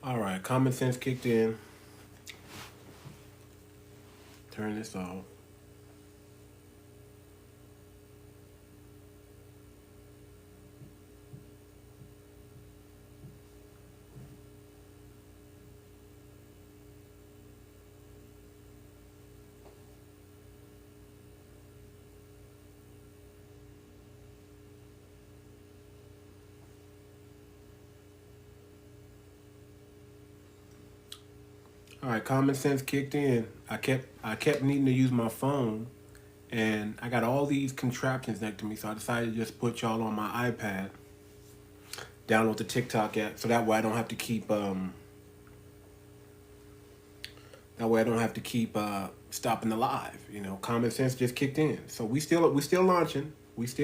All right, common sense kicked in. Turn this off. All right, common sense kicked in. I kept needing to use my phone, and I got all these contraptions next to me, so I decided to just put y'all on my iPad. Download the TikTok app, so that way I don't have to keep stopping the live. You know, common sense just kicked in. So we still launching. Just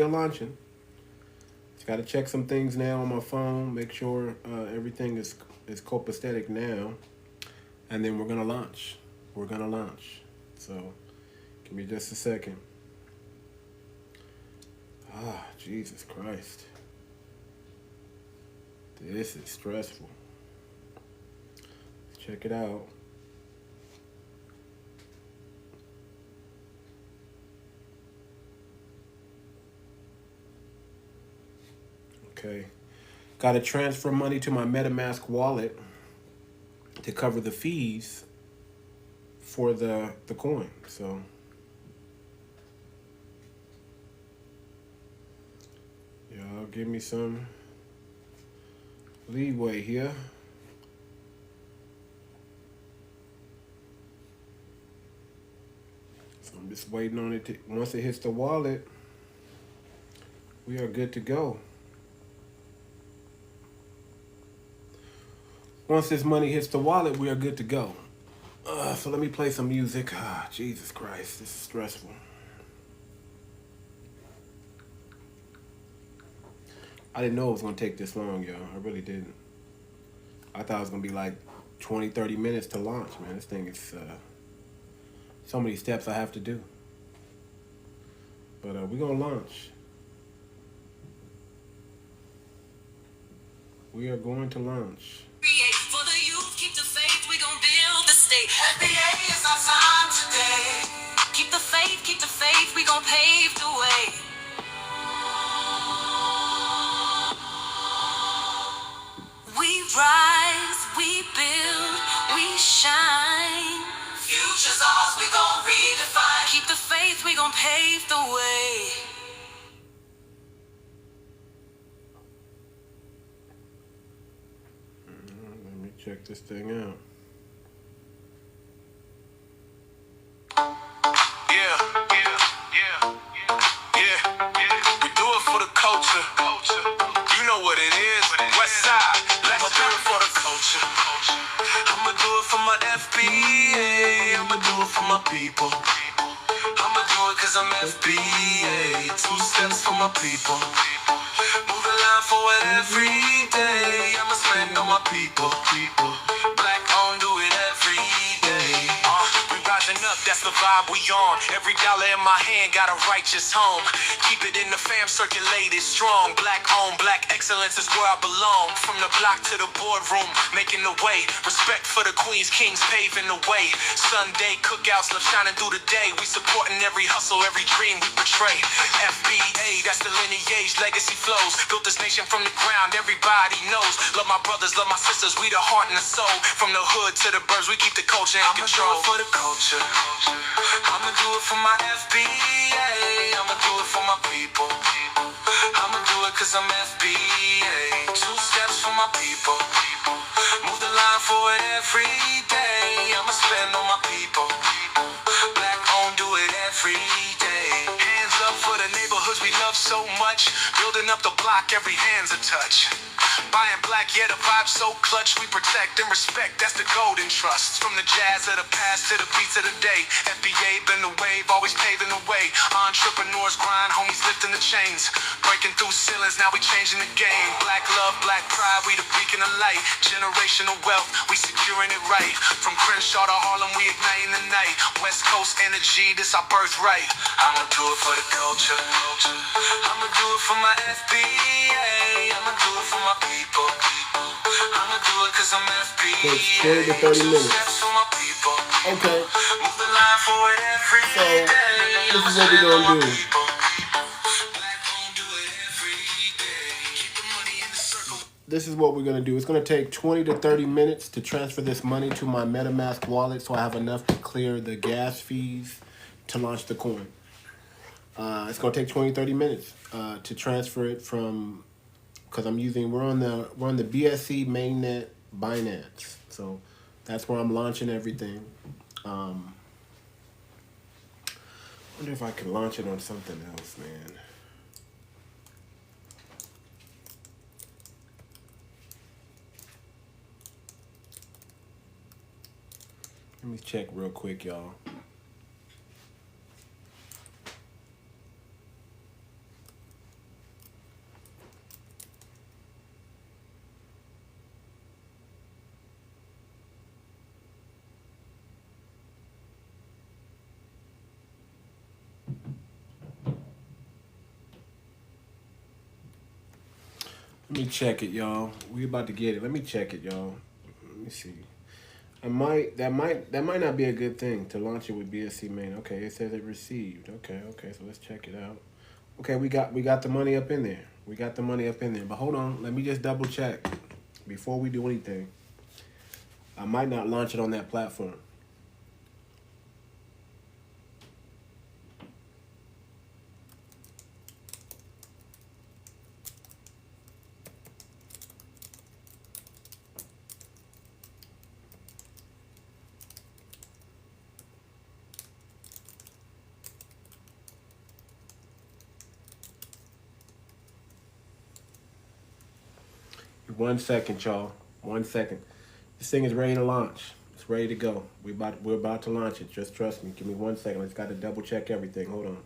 got to check some things now on my phone. Make sure everything is copacetic now. And then we're gonna launch. So, give me just a second. Ah, Jesus Christ. This is stressful. Let's check it out. Okay. Got to transfer money to my MetaMask wallet to cover the fees for the coin. So y'all give me some leeway here. So I'm just waiting on it to, once it hits the wallet, we are good to go. Once this money hits the wallet, we are good to go. So let me play some music. Jesus Christ, this is stressful. I didn't know it was going to take this long, y'all. I really didn't. I thought it was going to be like 20, 30 minutes to launch, man. This thing is so many steps I have to do. But we're going to launch. We are going to launch. For the youth, keep the faith, we gon' build the state. FBA is our time today. Keep the faith, we gon' pave the way. We rise, we build, we shine. Future's ours, we gon' redefine. Keep the faith, we gon' pave the way. Check this thing out. Yeah. We do it for the culture. You know what it is. West side. I'ma do it for the culture. I'ma do it for my FBA. I'ma do it for my people. I'ma do it cause I'm FBA. 2 steps for my people. Move the line forward every day. I'ma spend on my people. Black on, do it every day. We rising up, that's the vibe we on. Every dollar in my hand got a righteous home. Keep it in the fam, circulated strong. Black on, black excellence is where I belong. From the block to the boardroom, making the way. Respect for the queens, kings, paving the way. Sunday cookouts, love shining through the day. We supporting every hustle, every dream we portray. FBA, that's the lineage, legacy flows. Built this nation from the ground, everybody knows. Love my brothers, love my sisters, we the heart and the soul. From the hood to the birds, we keep the culture in control. I'ma do it for the culture. I'ma do it for my FBA. I'ma do it for my people. I'ma do it cause I'm FBA. 2 steps for my people. Move the line forward every day. I'ma spend on my people. Black on, do it every day. Hands up for the neighborhoods we love so much. Building up the block, every hand's a touch. Buying black, yeah, the vibe's so clutch. We protect and respect, that's the golden trust. From the jazz of the past to the beats of the day. FBA been the wave, always paving the way. Entrepreneurs grind, homies lifting the chains. Breaking through ceilings, now we changing the game. Black love, black pride, we the beacon of light. Generational wealth, we securing it right. From Crenshaw to Harlem, we igniting the night. West Coast energy, this our birthright. I'ma do it for the culture. I'ma do it for my FBA. I'ma do it for my people. I'ma do it 'cause I'm Takes 20 to 30 minutes. Okay. So, this is what we're going to do. This is what we're going to do. It's going to take 20 to 30 minutes to transfer this money to my MetaMask wallet so I have enough to clear the gas fees to launch the coin. It's going to take 20, 30 minutes to transfer it from, because we're on the BSC mainnet Binance. So that's where I'm launching everything. I wonder if I can launch it on something else, man. Let me check real quick, y'all. Let me check it, y'all. We about to get it. Let me check it, y'all. Let me see. That might not be a good thing to launch it with BSC main. Okay, it says it received. Okay, so let's check it out. Okay, we got the money up in there. We got the money up in there. But hold on, let me just double check before we do anything. I might not launch it on that platform. One second, y'all. 1 second. This thing is ready to launch. It's ready to go. We're about to launch it. Just trust me. Give me 1 second. I just got to double check everything. Hold on.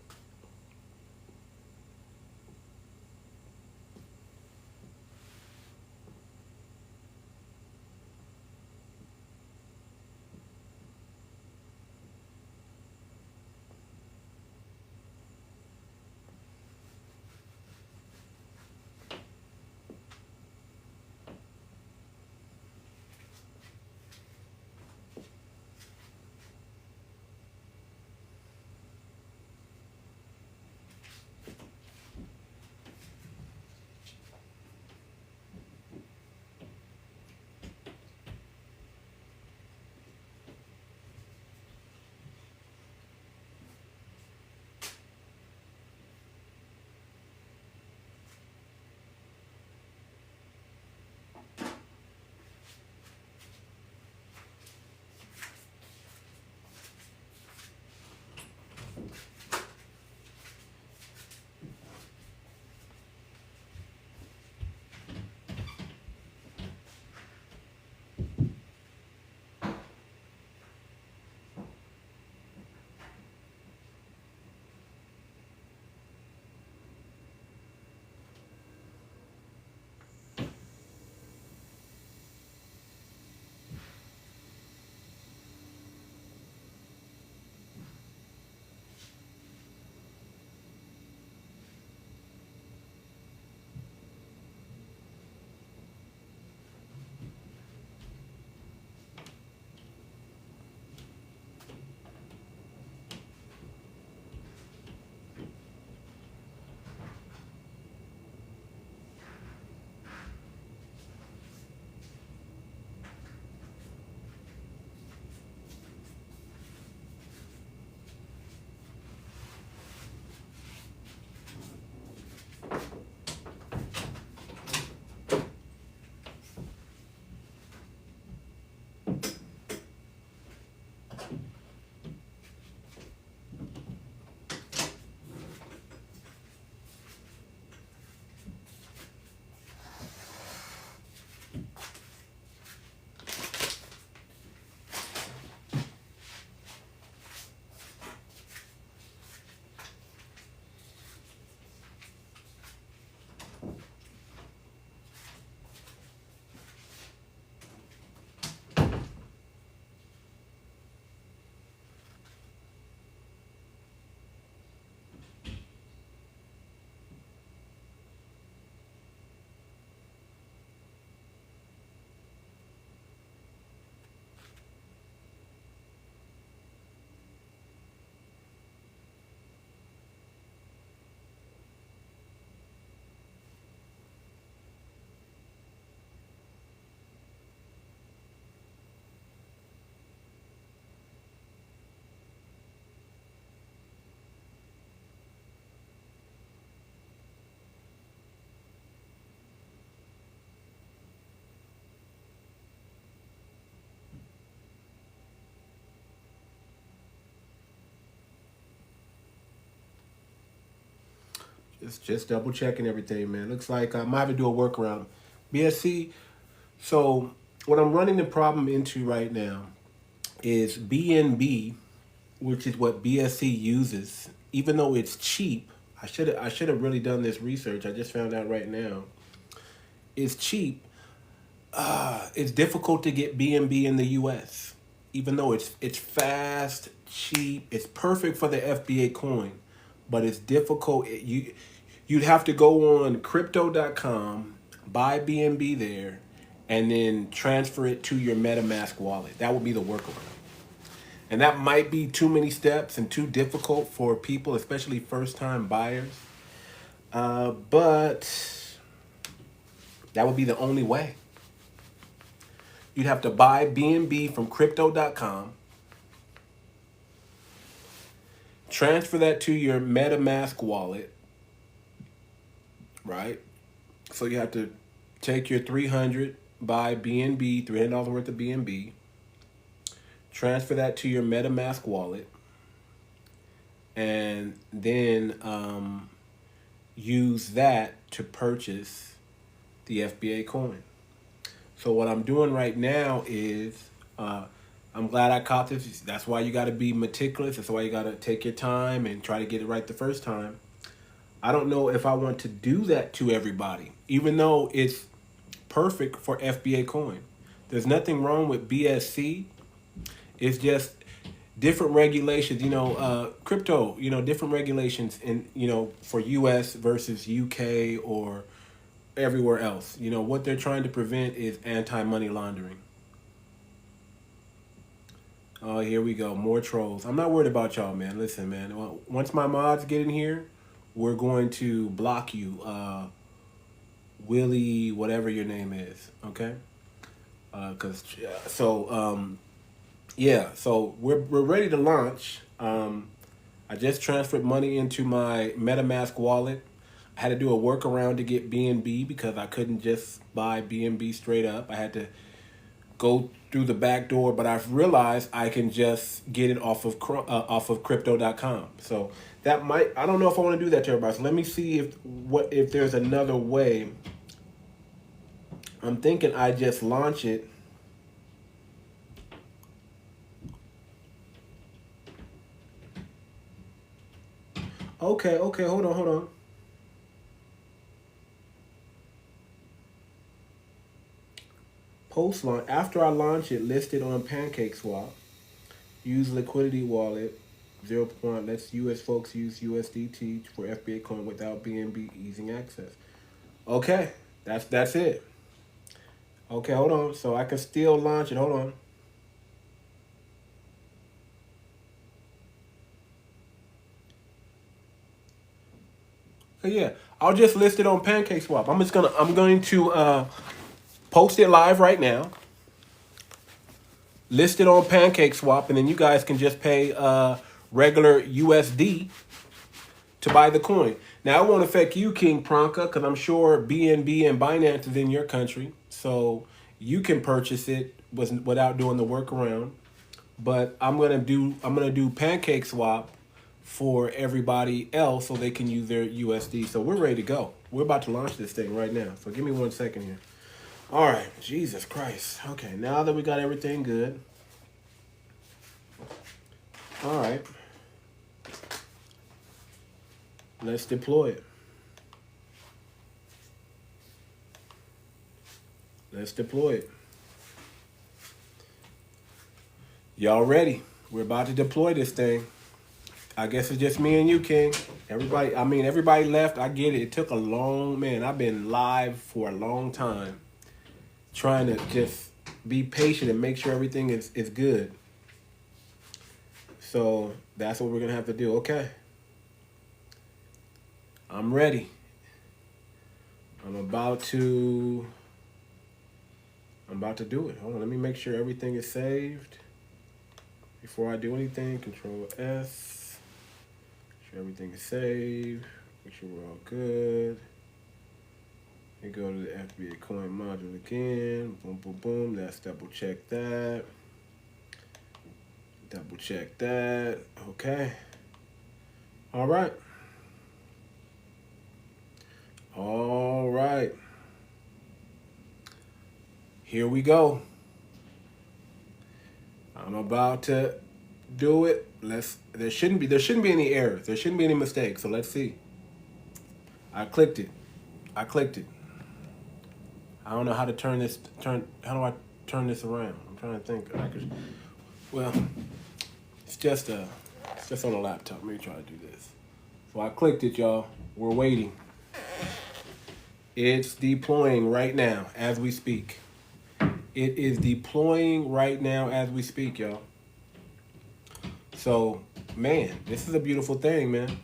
It's just double checking everything, man. Looks like I might have to do a workaround. BSC. So what I'm running the problem into right now is BNB, which is what BSC uses. Even though it's cheap, I should have really done this research. I just found out right now. It's cheap. It's difficult to get BNB in the U.S. Even though it's fast, cheap, it's perfect for the FBACoin, but it's difficult. You'd have to go on crypto.com, buy BNB there, and then transfer it to your MetaMask wallet. That would be the workaround. And that might be too many steps and too difficult for people, especially first-time buyers. But that would be the only way. You'd have to buy BNB from crypto.com, transfer that to your MetaMask wallet, right? So you have to take your $300, buy BNB, $300 worth of BNB, transfer that to your MetaMask wallet, and then use that to purchase the FBACoin. So what I'm doing right now is, I'm glad I caught this. That's why you got to be meticulous. That's why you got to take your time and try to get it right the first time. I don't know if I want to do that to everybody, even though it's perfect for FBACoin. There's nothing wrong with BSC. It's just different regulations, crypto, different regulations in, for US versus UK or everywhere else. What they're trying to prevent is anti-money laundering. Oh, here we go. More trolls. I'm not worried about y'all, man. Listen, man. Once my mods get in here, we're going to block you. Willie, whatever your name is. Okay? So we're ready to launch. I just transferred money into my MetaMask wallet. I had to do a workaround to get BNB because I couldn't just buy BNB straight up. I had to go through the back door, but I've realized I can just get it off of crypto.com. So that I don't know if I want to do that to everybody. So let me see if there's another way. I'm thinking I just launch it. Okay, hold on. Post launch. After I launch it, list it on PancakeSwap. Use liquidity wallet. 0. Let's US folks use USDT for FBACoin without BNB easing access. Okay, that's it. Okay, hold on. So I can still launch it. Hold on. Yeah, I'll just list it on PancakeSwap. I'm going to post it live right now. List it on PancakeSwap, and then you guys can just pay regular USD to buy the coin. Now, it won't affect you, King Pranka, because I'm sure BNB and Binance is in your country, so you can purchase it without doing the workaround. But I'm gonna do PancakeSwap for everybody else so they can use their USD. So we're ready to go. We're about to launch this thing right now. So give me 1 second here. All right, Jesus Christ. Okay, now that we got everything good. All right. Let's deploy it. Let's deploy it. Y'all ready? We're about to deploy this thing. I guess it's just me and you, King. Everybody left. I get it. It took a long, I've been live for a long time trying to just be patient and make sure everything is good. So that's what we're going to have to do. Okay. I'm ready. I'm about to do it. Hold on. Let me make sure everything is saved. Before I do anything, Control S. Make sure everything is saved. Make sure we're all good. And go to the FBACoin module again. Boom, boom, boom. Let's double check that. Double check that. Okay. All right. Here we go. I'm about to do it. There shouldn't be any errors. There shouldn't be any mistakes. So let's see. I clicked it. I don't know how to how do I turn this around? I'm trying to think. Well, it's just on a laptop. Let me try to do this. So I clicked it, y'all. We're waiting. It's deploying right now as we speak. It is deploying right now as we speak, y'all. So, man, this is a beautiful thing, man.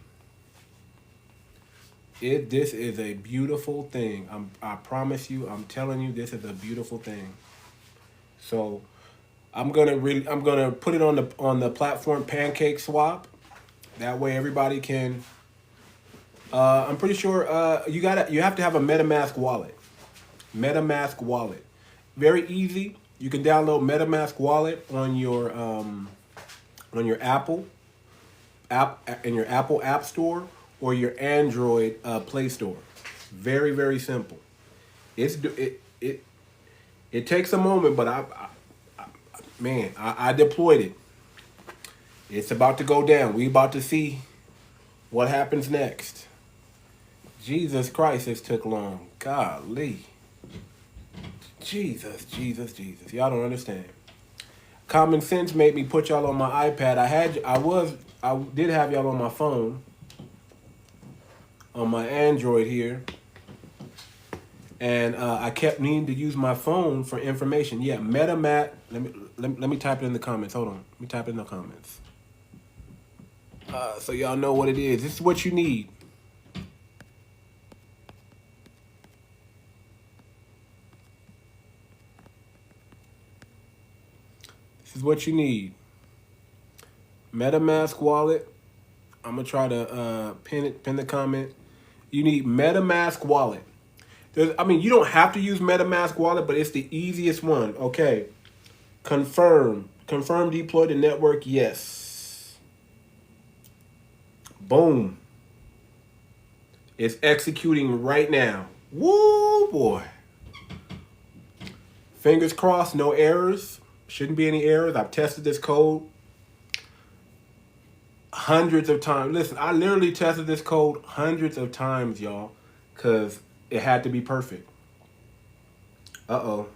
This is a beautiful thing. I promise you, I'm telling you, this is a beautiful thing. So, I'm gonna put it on the platform Pancake Swap. That way, everybody can. I'm pretty sure you have to have a MetaMask wallet. MetaMask wallet, very easy. You can download MetaMask wallet on your Apple App Store or your Android Play Store. Very, very simple. It takes a moment, but I deployed it. It's about to go down. We about to see what happens next. Jesus Christ, this took long. Golly. Jesus. Y'all don't understand. Common sense made me put y'all on my iPad. I did have y'all on my phone, on my Android here, and I kept needing to use my phone for information. Yeah, MetaMask. Let me type it in the comments. Hold on. Let me type it in the comments. So y'all know what it is. This is what you need. This is what you need. MetaMask wallet. I'm gonna try to pin the comment. You need MetaMask wallet. You don't have to use MetaMask wallet, but it's the easiest one. Okay. Confirm deploy to network. Yes. Boom. It's executing right now. Woo, boy. Fingers crossed, no errors. Shouldn't be any errors. I've tested this code hundreds of times. Listen, I literally tested this code hundreds of times, y'all, because it had to be perfect. Uh-oh.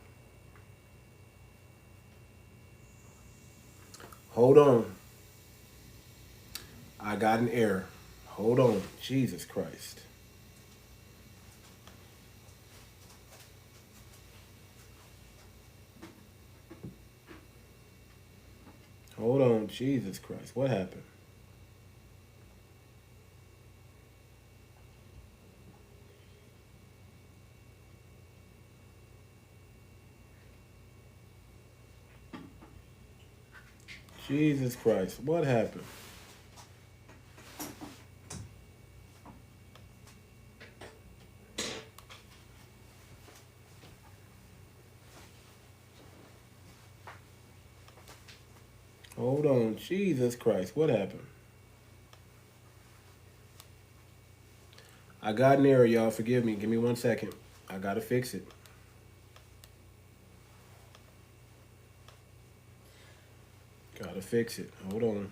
Hold on. I got an error. Hold on. Jesus Christ. Hold on. Jesus Christ. What happened? Jesus Christ. What happened? Hold on. Jesus Christ. What happened? I got an error, y'all. Forgive me. Give me 1 second. I gotta fix it. Gotta fix it. Hold on.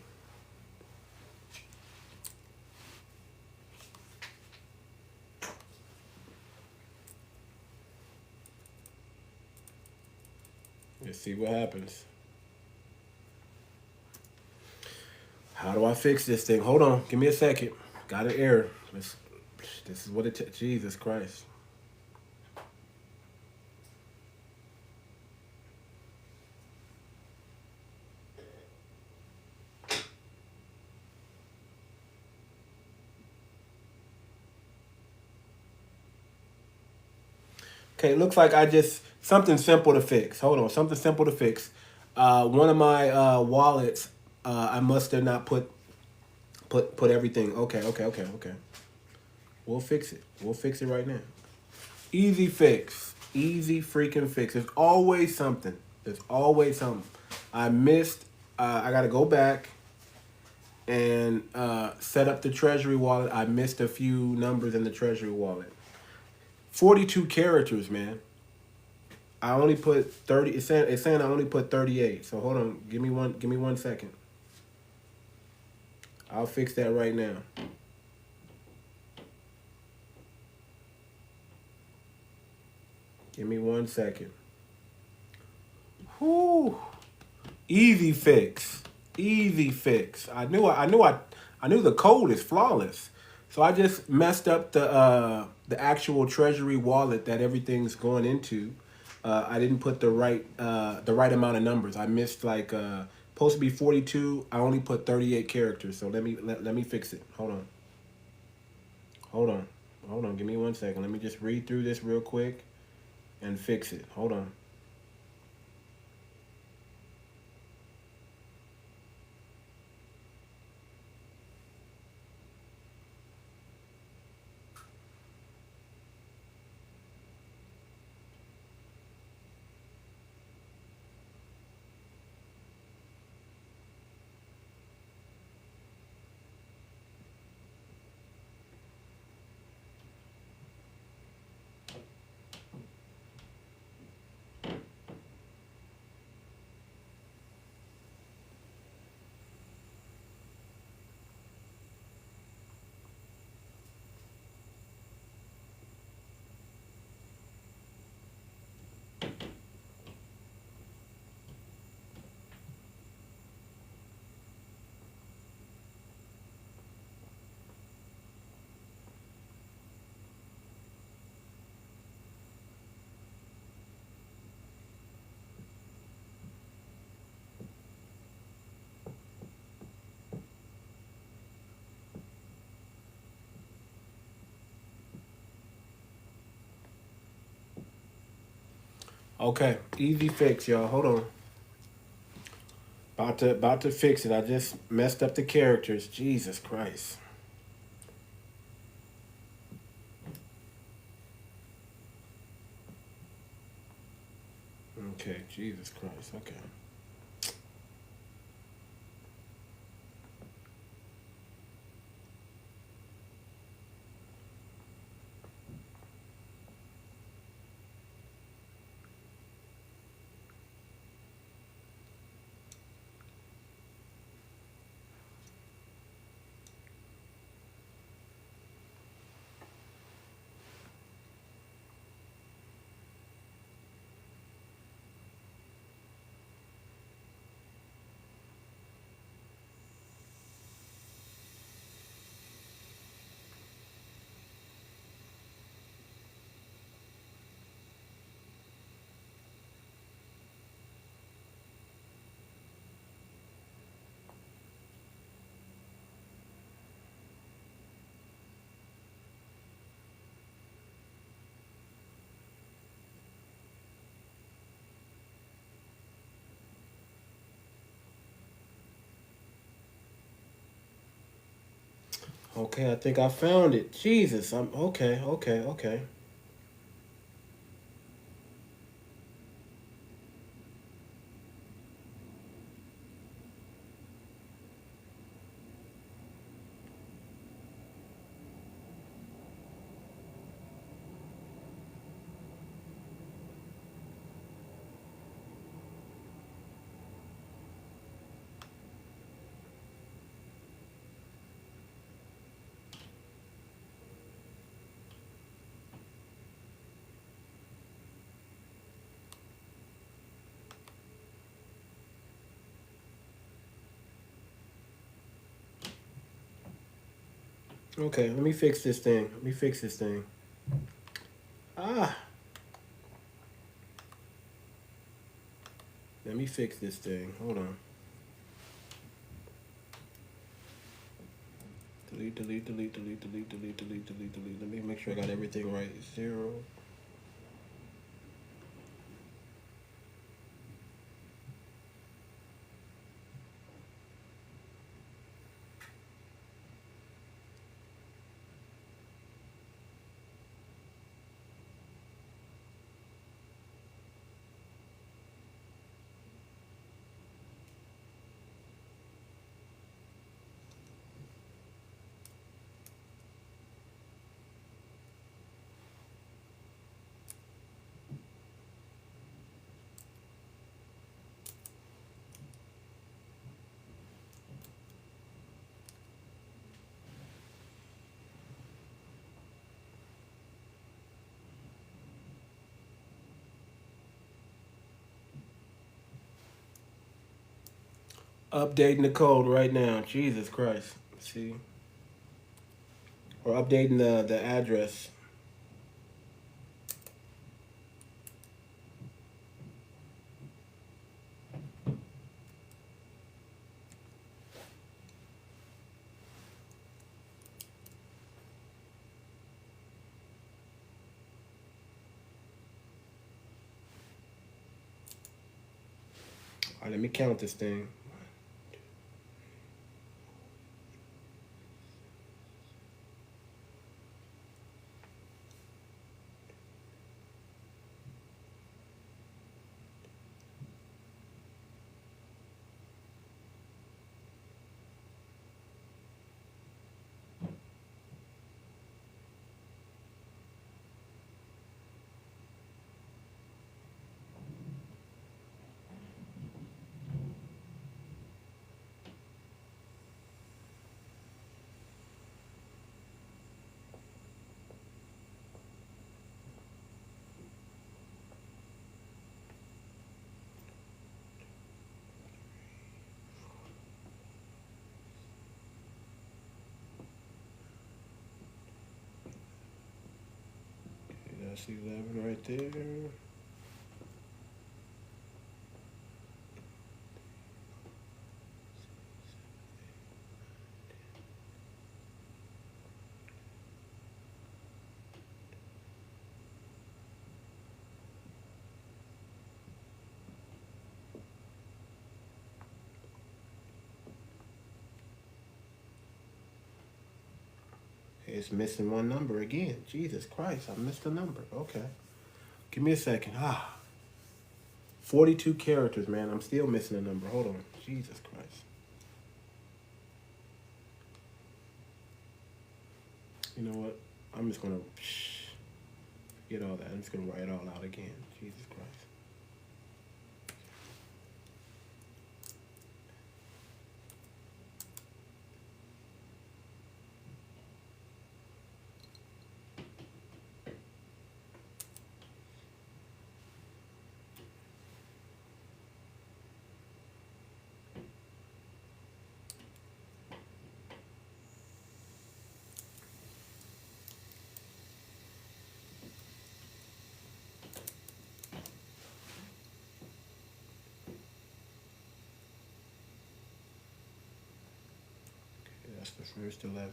Let's see what happens. How do I fix this thing? Hold on. Give me a second. Got an error. This is what it Jesus Christ. Okay, it looks like something simple to fix. Hold on, something simple to fix. One of my wallets, I must have not put everything. Okay. We'll fix it. We'll fix it right now. Easy fix. Easy freaking fix. There's always something. I missed. I got to go back and set up the Treasury wallet. I missed a few numbers in the Treasury wallet. 42 characters, man. I only put 30. It's saying I only put 38. So hold on. Give me 1 second. I'll fix that right now. Give me 1 second. Whoo. Easy fix. Easy fix. I knew the code is flawless. So I just messed up the actual treasury wallet that everything's going into. I didn't put the right amount of numbers. I missed like supposed to be 42. I only put 38 characters. So let me fix it. Hold on. Give me 1 second. Let me just read through this real quick and fix it. Hold on. Okay, easy fix, y'all. Hold on. About to fix it. I just messed up the characters. Jesus Christ. Okay, Jesus Christ. Okay. Okay, I think I found it. Jesus, I'm okay. Okay, let me fix this thing. Ah, let me fix this thing. Hold on. Delete. Let me make sure I got everything right. 0. Updating the code right now. Jesus Christ. See? Or updating the address. All right, let me count this thing. That's 11 right there. It's missing one number again. Jesus Christ, I missed a number. Okay. Give me a second. 42 characters, man. I'm still missing a number. Hold on. Jesus Christ. You know what? I'm just going to forget all that. I'm just going to write it all out again. Jesus Christ. That's the first 11.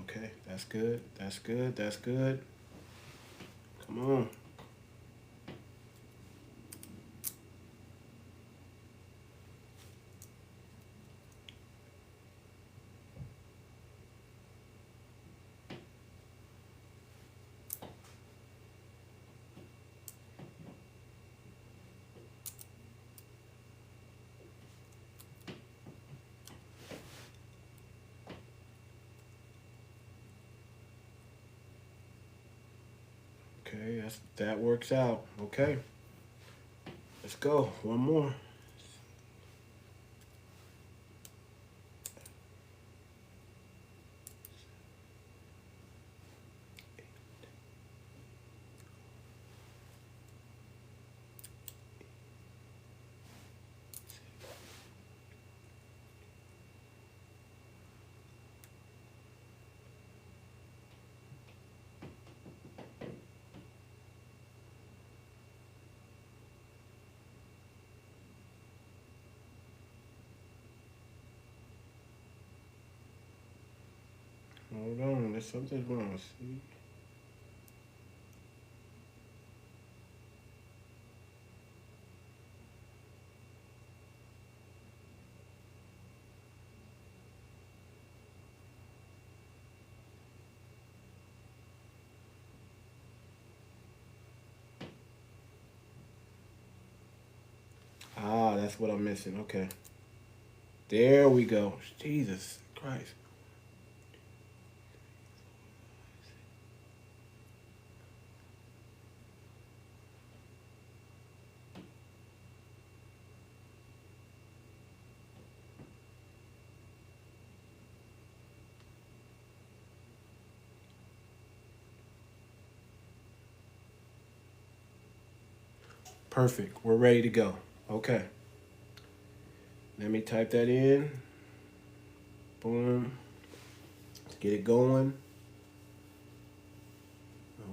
Okay, that's good. That's good. That's good. Come on. Okay, that works out. Okay. Let's go. One more. Hold on, there's something wrong. See? That's what I'm missing. Okay. There we go. Jesus Christ. Perfect. We're ready to go. Okay. Let me type that in. Boom. Let's get it going.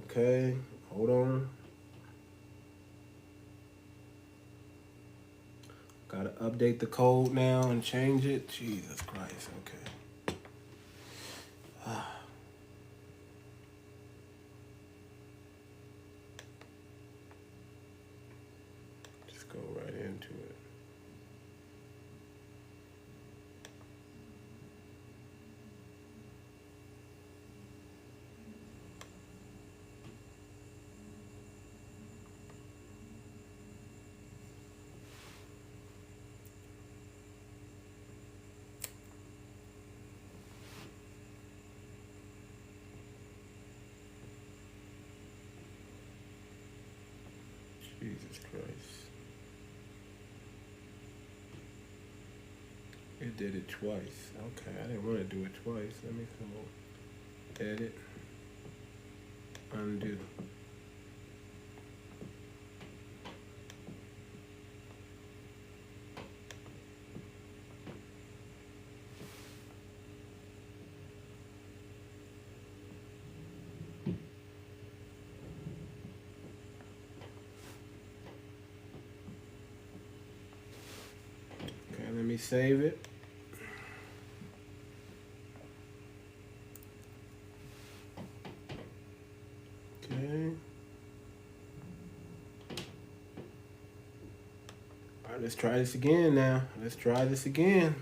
Okay. Hold on. Gotta update the code now and change it. Jesus Christ. Okay. Just go right into it. Jesus Christ. It did it twice. Okay, I didn't want to do it twice. Let me come on. Edit. Undo. Let me save it. Okay. All right, let's try this again now. Let's try this again.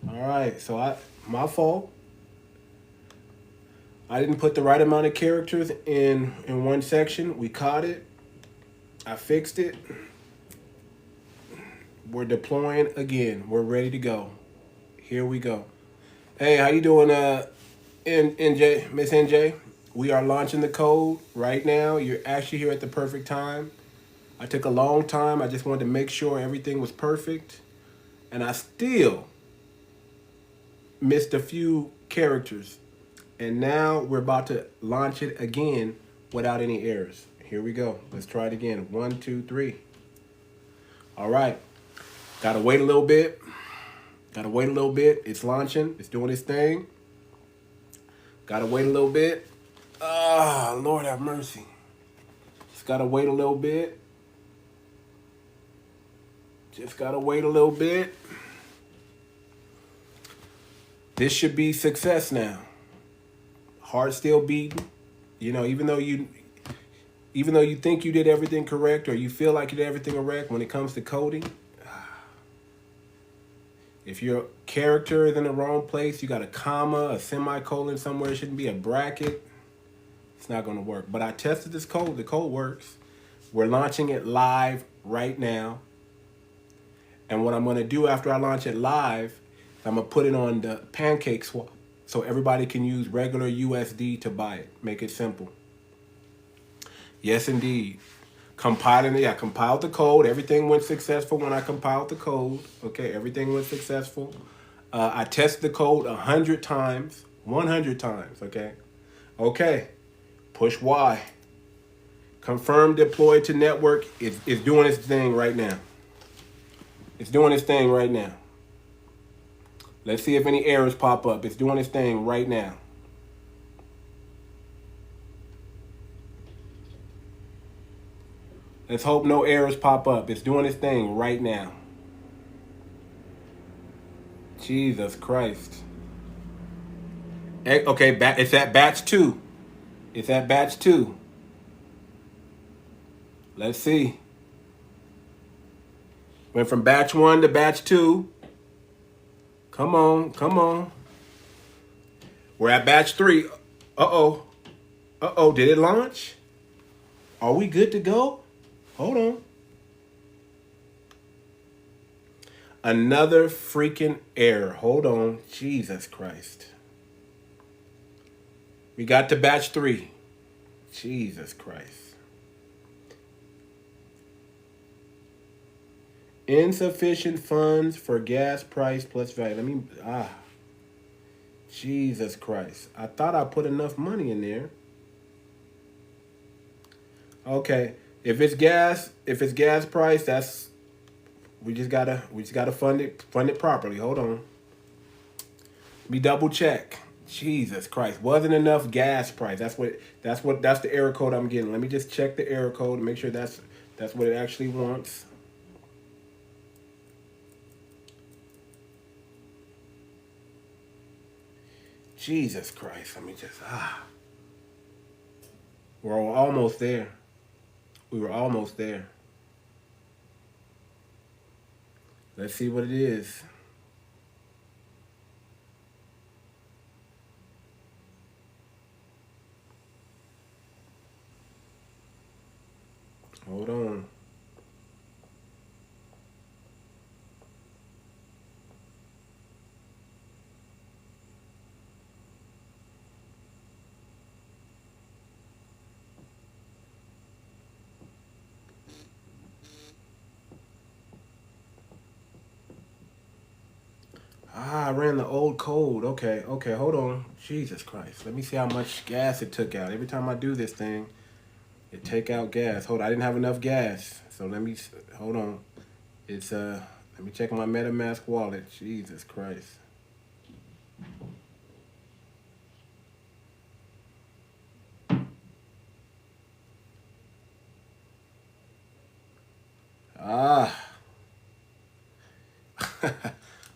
All right, so my fault. I didn't put the right amount of characters in one section. We caught it. I fixed it. We're deploying again. We're ready to go. Here we go. Hey, how you doing, NJ, Miss NJ? We are launching the code right now. You're actually here at the perfect time. I took a long time. I just wanted to make sure everything was perfect. And I still missed a few characters. And now we're about to launch it again without any errors. Here we go. Let's try it again. 1, 2, 3. All right. Gotta wait a little bit. Gotta wait a little bit. It's launching. It's doing its thing. Gotta wait a little bit. Ah, Lord have mercy. Just gotta wait a little bit. Just gotta wait a little bit. This should be success now. Heart still beating. You know, even though you think you did everything correct or you feel like you did everything correct when it comes to coding, if your character is in the wrong place, you got a comma, a semicolon somewhere, it shouldn't be a bracket, it's not going to work. But I tested this code. The code works. We're launching it live right now. And what I'm going to do after I launch it live, I'm going to put it on the pancake swap so everybody can use regular USD to buy it. Make it simple. Yes, indeed. Compiling it. I compiled the code. Everything went successful when I compiled the code. Okay, everything went successful. I tested the code 100 times. 100 times, okay? Okay, push Y. Confirm deploy to network. It's doing its thing right now. It's doing its thing right now. Let's see if any errors pop up. It's doing its thing right now. Let's hope no errors pop up. It's doing its thing right now. Jesus Christ. Okay, it's at batch 2. It's at batch 2. Let's see. Went from batch 1 to batch 2. Come on, come on. We're at batch 3. Uh-oh. Uh-oh, did it launch? Are we good to go? Hold Another freaking error. Hold on. Jesus Christ. We got to batch 3. Jesus Christ. Insufficient funds for gas price plus value. Jesus Christ. I thought I put enough money in there. Okay. If it's gas price, that's we just gotta fund it properly. Hold on. Let me double check. Jesus Christ. Wasn't enough gas price. That's the error code I'm getting. Let me just check the error code and make sure that's what it actually wants. Jesus Christ. Let me just we're almost there. We were almost there. Let's see what it is. Hold on. I ran the old code. Okay, hold on. Jesus Christ. Let me see how much gas it took out. Every time I do this thing, it take out gas. Hold on, I didn't have enough gas. So hold on. It's, let me check my MetaMask wallet. Jesus Christ.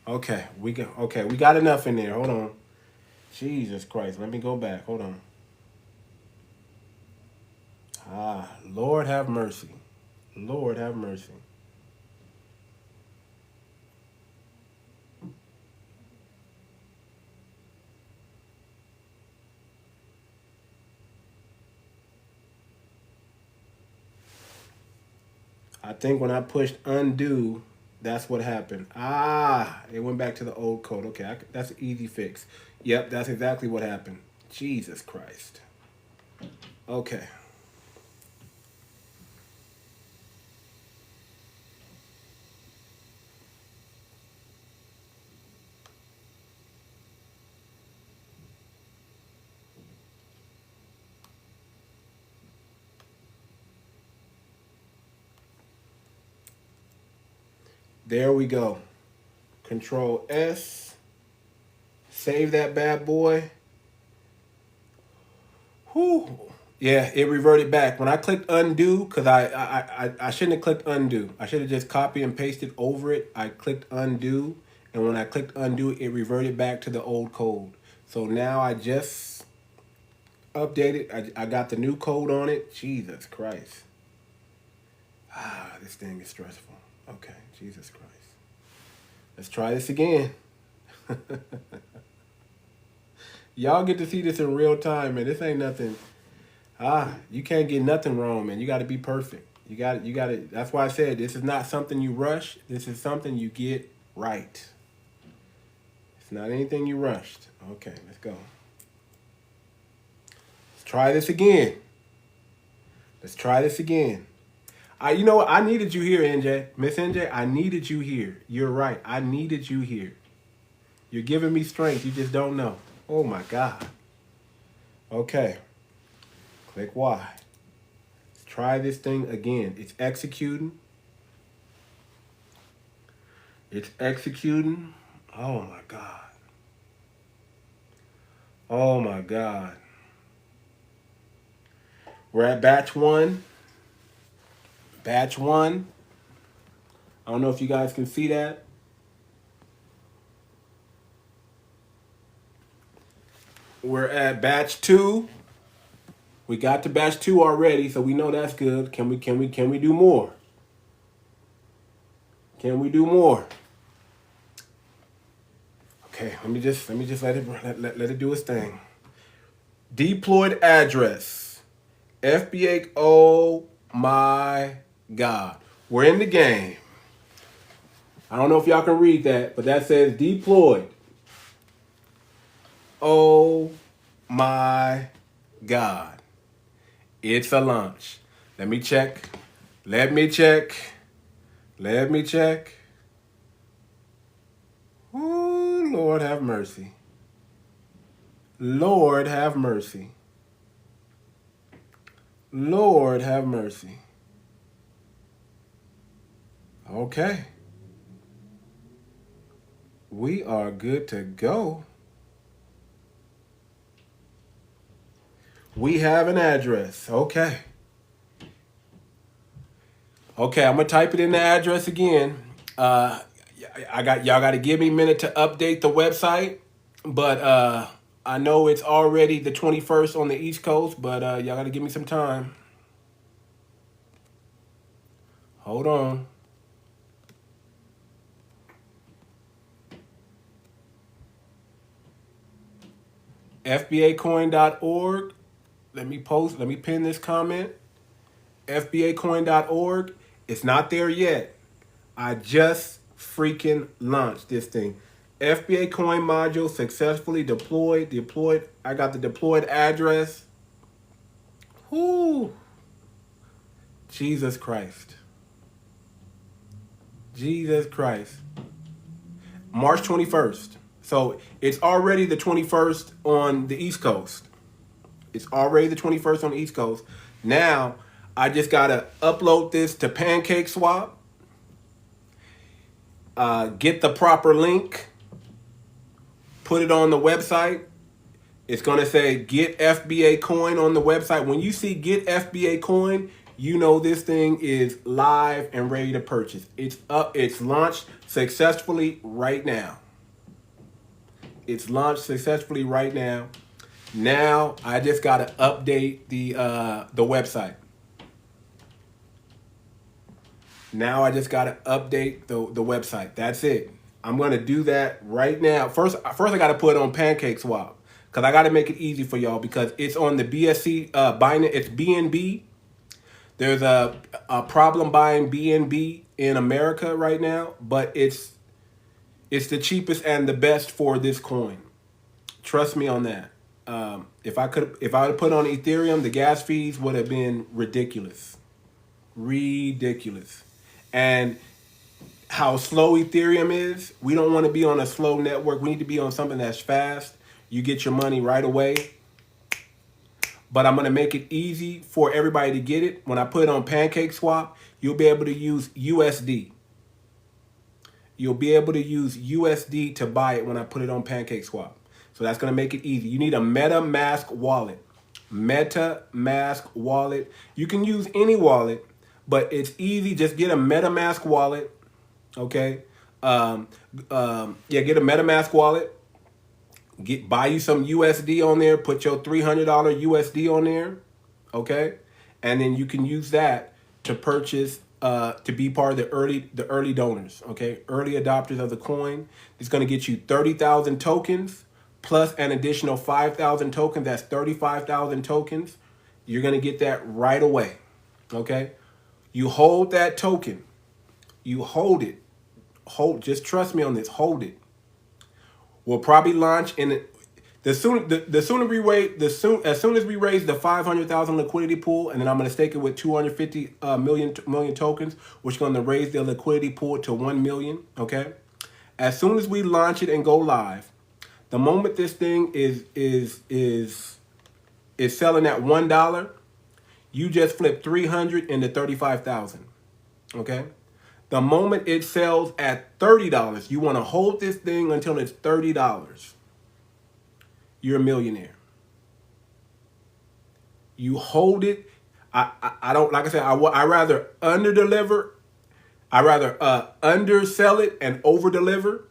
Okay, we got enough in there. Hold on. Jesus Christ. Let me go back. Hold on. Lord have mercy. Lord have mercy. I think when I pushed undo, that's what happened. It went back to the old code. Okay, that's an easy fix. Yep, that's exactly what happened. Jesus Christ. Okay. There we go. Control S. Save that bad boy. Whew. Yeah, it reverted back. When I clicked undo, because I shouldn't have clicked undo. I should have just copy and pasted over it. I clicked undo. And when I clicked undo, it reverted back to the old code. So now I just updated. I got the new code on it. Jesus Christ. This thing is stressful. Okay, Jesus Christ. Let's try this again. Y'all get to see this in real time, man. This ain't nothing. You can't get nothing wrong, man. You got to be perfect. You got to. That's why I said this is not something you rush. This is something you get right. It's not anything you rushed. Okay, let's go. Let's try this again. Let's try this again. You know what? I needed you here, NJ. Miss NJ, I needed you here. You're right. I needed you here. You're giving me strength. You just don't know. Oh, my God. Okay. Click Y. Let's try this thing again. It's executing. It's executing. Oh, my God. Oh, my God. We're at batch 1. Batch 1. I don't know if you guys can see that. We're at batch 2. We got to batch 2 already, so we know that's good. Can we do more? Can we do more? Okay, let me just let it do its thing. Deployed address. FBA. Oh my God. We're in the game. I don't know if y'all can read that, but that says deployed. Oh my God. It's a launch. Let me check. Let me check. Let me check. Ooh, Lord have mercy. Lord have mercy. Lord have mercy. Okay. We are good to go. We have an address. Okay. Okay, I'm gonna type it in the address again. Y'all got to give me a minute to update the website, but I know it's already the 21st on the East Coast, but y'all got to give me some time. Hold on. FBACoin.org. Let me pin this comment. FBACoin.org. It's not there yet. I just freaking launched this thing. FBA coin module successfully deployed. I got the deployed address. Whoo. Jesus Christ. Jesus Christ. March 21st. So it's already the 21st on the East Coast. It's already the 21st on the East Coast. Now, I just got to upload this to PancakeSwap. Get the proper link. Put it on the website. It's going to say get FBA coin on the website. When you see get FBA coin, you know this thing is live and ready to purchase. It's up. It's launched successfully right now. It's launched successfully right now. Now I just got to update the website. Now I just got to update the website. That's it. I'm going to do that right now. First I got to put it on PancakeSwap because I got to make it easy for y'all because it's on the BSC Binance. It's BNB. There's a problem buying BNB in America right now, but it's the cheapest and the best for this coin. Trust me on that. If I would put on Ethereum, the gas fees would have been ridiculous. Ridiculous. And how slow Ethereum is, we don't want to be on a slow network. We need to be on something that's fast. You get your money right away. But I'm going to make it easy for everybody to get it. When I put it on PancakeSwap, you'll be able to use USD. You'll be able to use USD to buy it when I put it on PancakeSwap. So that's going to make it easy. You need a MetaMask wallet. MetaMask wallet. You can use any wallet, but it's easy. Just get a MetaMask wallet. Okay. Get a MetaMask wallet. Buy you some USD on there. Put your $300 USD on there. Okay. And then you can use that to purchase, to be part of the early donors. Okay. Early adopters of the coin. It's going to get you 30,000 tokens plus an additional 5,000 tokens. That's 35,000 tokens. You're going to get that right away. Okay. You hold that token. You hold it. Just trust me on this. Hold it. We'll probably launch as soon as we raise the 500,000 liquidity pool, and then I'm going to stake it with 250 million tokens, which is going to raise the liquidity pool to 1 million. Okay. As soon as we launch it and go live, the moment this thing is selling at $1, you just flip 300 into 35,000. Okay. The moment it sells at $30, you want to hold this thing until it's $30. You're a millionaire. You hold it. I don't, like I said, I rather under-deliver. I rather undersell it and over-deliver.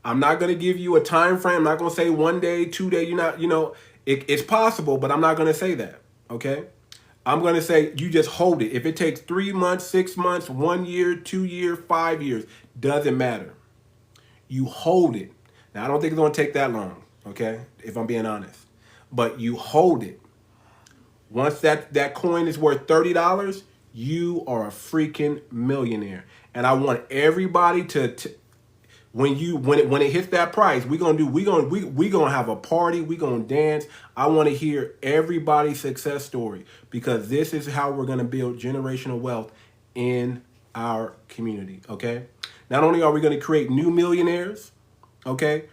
I'm not going to give you a time frame. I'm not going to say 1 day, 2 days. It's possible, but I'm not going to say that. Okay. I'm going to say you just hold it. If it takes 3 months, 6 months, 1 year, 2 years, 5 years, doesn't matter. You hold it. Now, I don't think it's going to take that long, okay, if I'm being honest. But you hold it. Once that coin is worth $30, you are a freaking millionaire. And I want everybody to when it hits that price, we're gonna have a party, we're gonna dance. I want to hear everybody's success story, because this is how we're gonna build generational wealth in our community. Okay. Not only are we going to create new millionaires, okay,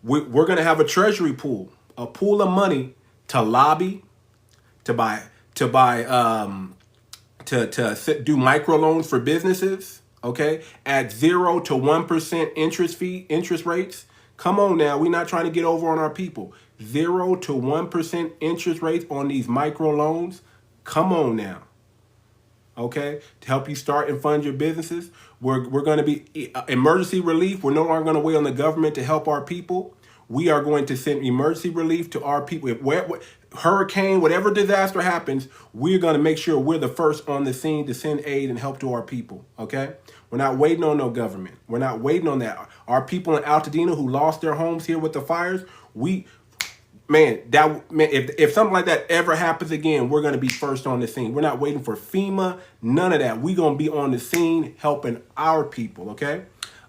we're going to have a treasury pool, a pool of money to lobby, to do microloans for businesses, okay, at 0 to 1% interest rates. Come on now, we're not trying to get over on our people. 0 to 1% interest rates on these microloans. Come on now. Okay, to help you start and fund your businesses. We're going to be emergency relief. We're no longer going to wait on the government to help our people. We are going to send emergency relief to our people. If hurricane, whatever disaster happens, we're going to make sure we're the first on the scene to send aid and help to our people. Okay, we're not waiting on no government. We're not waiting on that. Our people in Altadena who lost their homes here with the fires, if something like that ever happens again, we're going to be first on the scene. We're not waiting for FEMA, none of that. We're going to be on the scene helping our people, okay?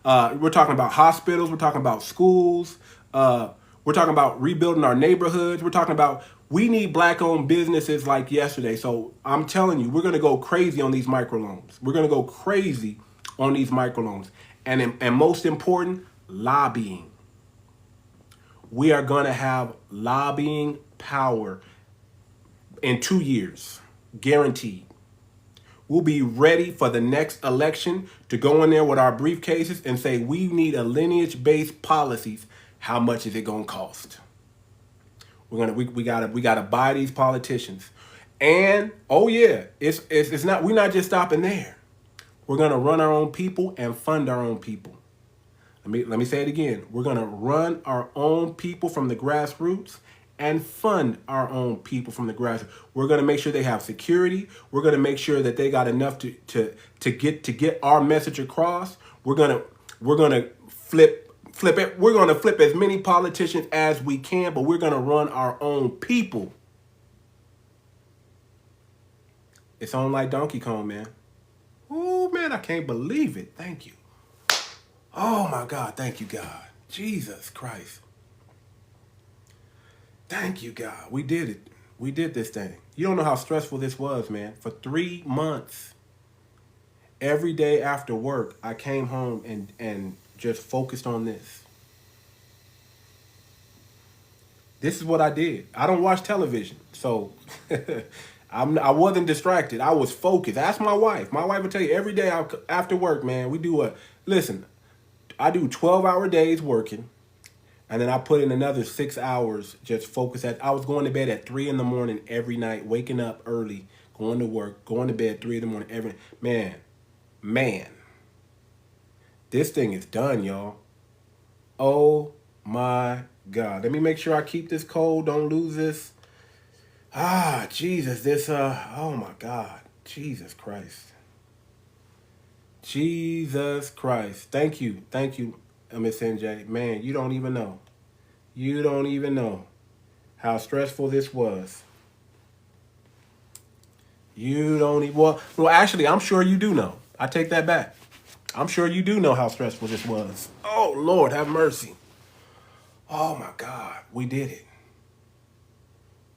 We're talking about hospitals. We're talking about schools. We're talking about rebuilding our neighborhoods. We're talking about, we need Black-owned businesses like yesterday. So I'm telling you, we're going to go crazy on these microloans. We're going to go crazy on these microloans. And most important, lobbying. We are going to have lobbying power in 2 years, guaranteed. We'll be ready for the next election to go in there with our briefcases and say, we need a lineage-based policies. How much is it going to cost? We gotta buy these politicians. And oh yeah, it's not, we're not just stopping there. We're going to run our own people and fund our own people. Let me say it again. We're going to run our own people from the grassroots and fund our own people from the grassroots. We're going to make sure they have security. We're going to make sure that they got enough to get our message across. We're going to flip it. We're going to flip as many politicians as we can, but we're going to run our own people. It's on like Donkey Kong, man. Oh man, I can't believe it. Thank you. Oh my God, thank you, God. Jesus Christ. Thank you, God. We did it. We did this thing. You don't know how stressful this was, man. For 3 months, every day after work, I came home and just focused on this. This is what I did. I don't watch television, so I wasn't distracted. I was focused. Ask my wife. My wife will tell you every day after work, man, we do I do 12-hour days working, and then I put in another 6 hours just focused I was going to bed at 3 in the morning every night, waking up early, going to work, going to bed 3 in the morning man. This thing is done, y'all. Oh my God. Let me make sure I keep this cold. Don't lose this. Jesus, oh my God. Jesus Christ. Jesus Christ. Thank you, Miss NJ. Man, you don't even know. You don't even know how stressful this was. You don't even, well, actually, I'm sure you do know. I take that back. I'm sure you do know how stressful this was. Oh, Lord, have mercy. Oh, my God. We did it.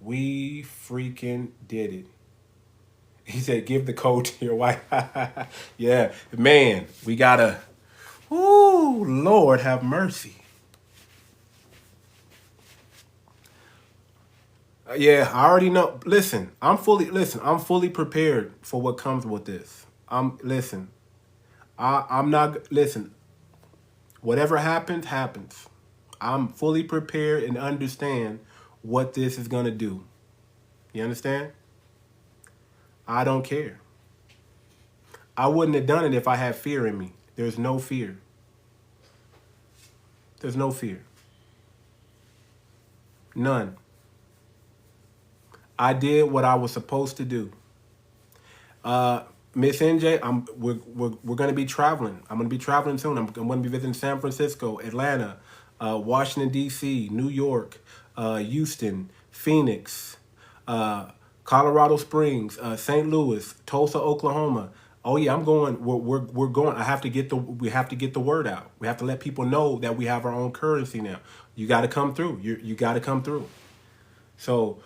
We freaking did it. He said, give the code to your wife. Yeah, man, we gotta, ooh, Lord, have mercy. Yeah, I already know. Listen, I'm fully prepared for what comes with this. I'm not, whatever happens. I'm fully prepared and understand what this is gonna do. You understand? I don't care. I wouldn't have done it if I had fear in me. There's no fear. There's no fear. None. I did what I was supposed to do. Miss NJ, we're going to be traveling. I'm going to be traveling soon. I'm going to be visiting San Francisco, Atlanta, Washington, D.C., New York, Houston, Phoenix, Colorado Springs, St. Louis, Tulsa, Oklahoma. Oh yeah, I'm going. We're going. We have to get the word out. We have to let people know that we have our own currency now. You got to come through. You got to come through. So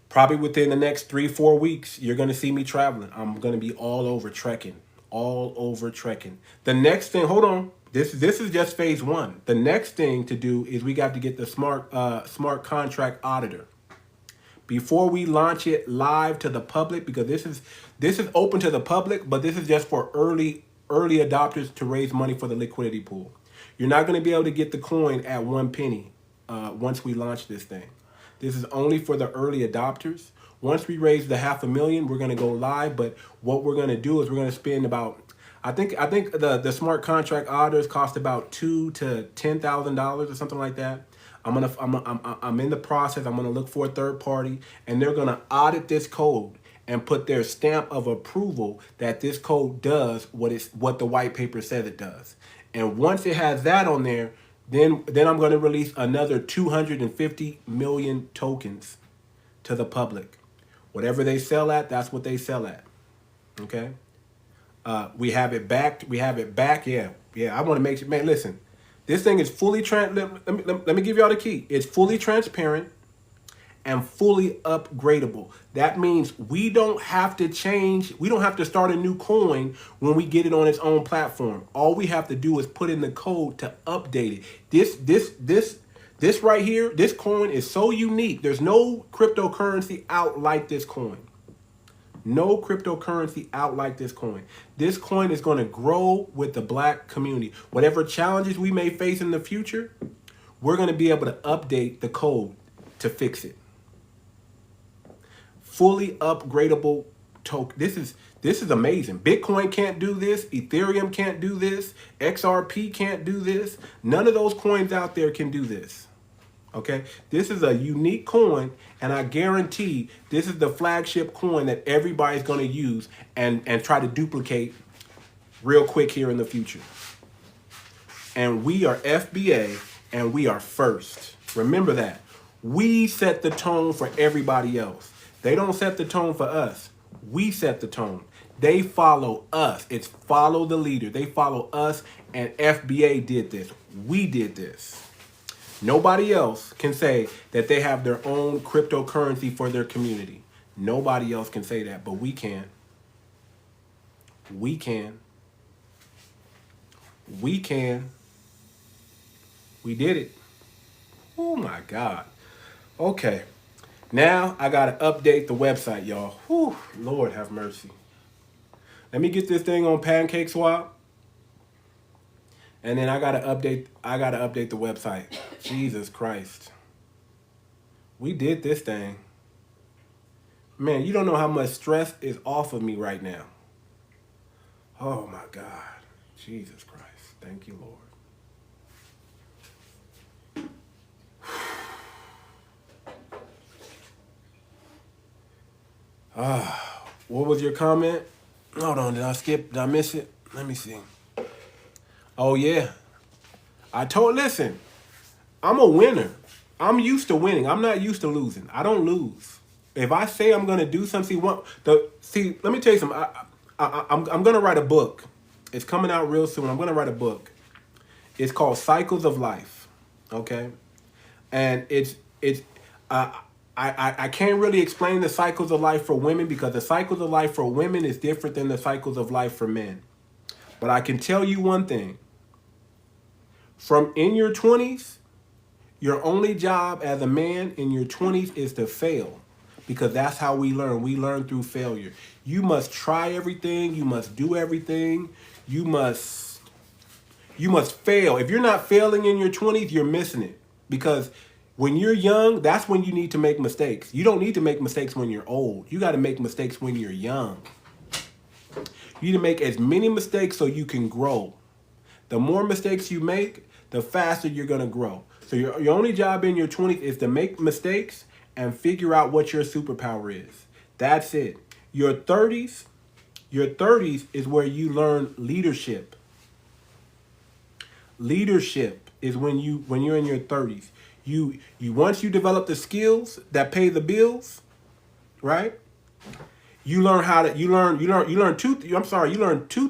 probably within the next 3-4 weeks, you're gonna see me traveling. I'm gonna be all over trekking, all over trekking. The next thing, hold on. This is just phase 1. The next thing to do is we got to get the smart contract auditor before we launch it live to the public, because this is open to the public, but this is just for early adopters to raise money for the liquidity pool. You're not going to be able to get the coin at 1 penny once we launch this thing. This is only for the early adopters. Once we raise the $500,000, we're going to go live. But what we're going to do is we're going to spend about, I think the smart contract auditors cost about $2,000 to $10,000 or something like that. I'm in the process. I'm gonna look for a third party, and they're gonna audit this code and put their stamp of approval that this code does what the white paper says it does. And once it has that on there, then I'm gonna release another 250 million tokens to the public. Whatever they sell at, that's what they sell at. Okay. We have it backed. We have it back. Yeah. I want to make sure, man. Listen. This thing is fully let me give y'all the key. It's fully transparent and fully upgradable. That means we don't have to change. We don't have to start a new coin when we get it on its own platform. All we have to do is put in the code to update it. This right here, this coin is so unique. There's no cryptocurrency out like this coin. No cryptocurrency out like this coin. This coin is going to grow with the black community. Whatever challenges we may face in the future, we're going to be able to update the code to fix it. Fully upgradable token. This is amazing. Bitcoin can't do this. Ethereum can't do this. XRP can't do this. None of those coins out there can do this. Okay, this is a unique coin, and I guarantee this is the flagship coin that everybody's going to use and try to duplicate real quick here in the future. And we are FBA, and we are first. Remember that. We set the tone for everybody else. They don't set the tone for us. We set the tone. They follow us. It's follow the leader. They follow us, and FBA did this. We did this. Nobody else can say that they have their own cryptocurrency for their community. Nobody else can say that, but we can. We can. We can. We did it. Oh my God. Okay. Now I got to update the website, y'all. Whew, Lord have mercy. Let me get this thing on PancakeSwap. And then I gotta update the website. Jesus Christ. We did this thing. Man, you don't know how much stress is off of me right now. Oh my God. Jesus Christ. Thank you, Lord. What was your comment? Hold on, did I miss it? Let me see. Oh, yeah. Listen, I'm a winner. I'm used to winning. I'm not used to losing. I don't lose. If I say I'm going to do something, let me tell you something. I'm going to write a book. It's coming out real soon. I'm going to write a book. It's called Cycles of Life. Okay? And I can't really explain the cycles of life for women, because the cycles of life for women is different than the cycles of life for men. But I can tell you one thing. From in your 20s, your only job as a man in your 20s is to fail, because that's how we learn. We learn through failure. You must try everything. You must do everything. You must fail. If you're not failing in your 20s, you're missing it, because when you're young, that's when you need to make mistakes. You don't need to make mistakes when you're old. You got to make mistakes when you're young. You need to make as many mistakes so you can grow. The more mistakes you make, the faster you're going to grow. So your only job in your 20s is to make mistakes and figure out what your superpower is. That's it. Your 30s is where you learn leadership. Leadership is when you're in your 30s. You once you develop the skills that pay the bills, right? You learn how to you learn two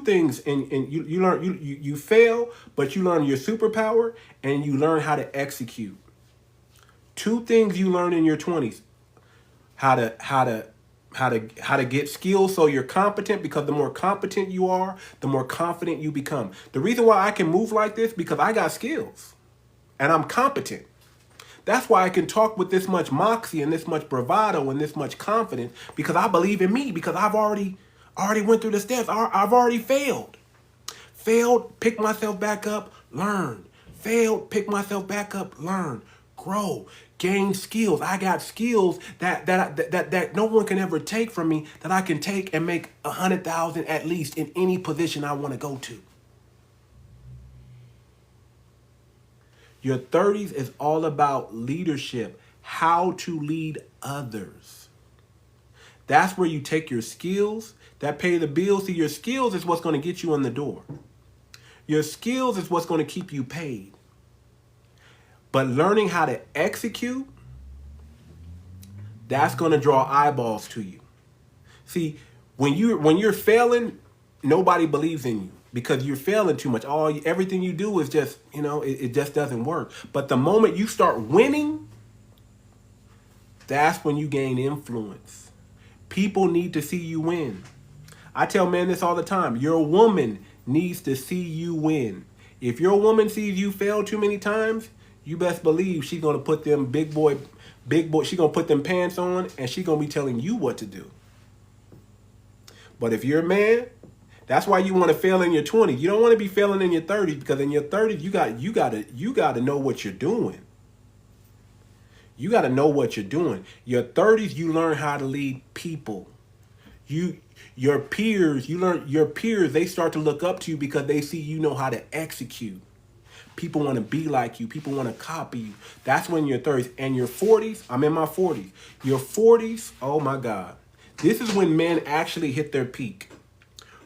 things, and you fail, but you learn your superpower, and you learn how to execute. Two things you learn in your 20s: how to get skills so you're competent, because the more competent you are, the more confident you become. The reason why I can move like this, because I got skills and I'm competent. That's why I can talk with this much moxie and this much bravado and this much confidence, because I believe in me, because I've already went through the steps. I've already failed. Failed, pick myself back up, learn. Failed, pick myself back up, learn, grow, gain skills. I got skills that no one can ever take from me, that I can take and make 100,000 at least in any position I want to go to. Your 30s is all about leadership, how to lead others. That's where you take your skills that pay the bills. See, your skills is what's going to get you in the door. Your skills is what's going to keep you paid. But learning how to execute, that's going to draw eyeballs to you. See, when you're failing, nobody believes in you, because you're failing too much. Everything you do is just, it just doesn't work. But the moment you start winning, that's when you gain influence. People need to see you win. I tell men this all the time. Your woman needs to see you win. If your woman sees you fail too many times, you best believe she's going to put them big boy, she's going to put them pants on, and she's going to be telling you what to do. But if you're a man, that's why you want to fail in your 20s. You don't want to be failing in your 30s, because in your 30s, you got to know what you're doing. You got to know what you're doing. Your 30s, you learn how to lead people. Your peers, they start to look up to you because they see you know how to execute. People want to be like you. People want to copy you. That's when your 30s. And your 40s, I'm in my 40s. Your 40s, oh my God. This is when men actually hit their peak.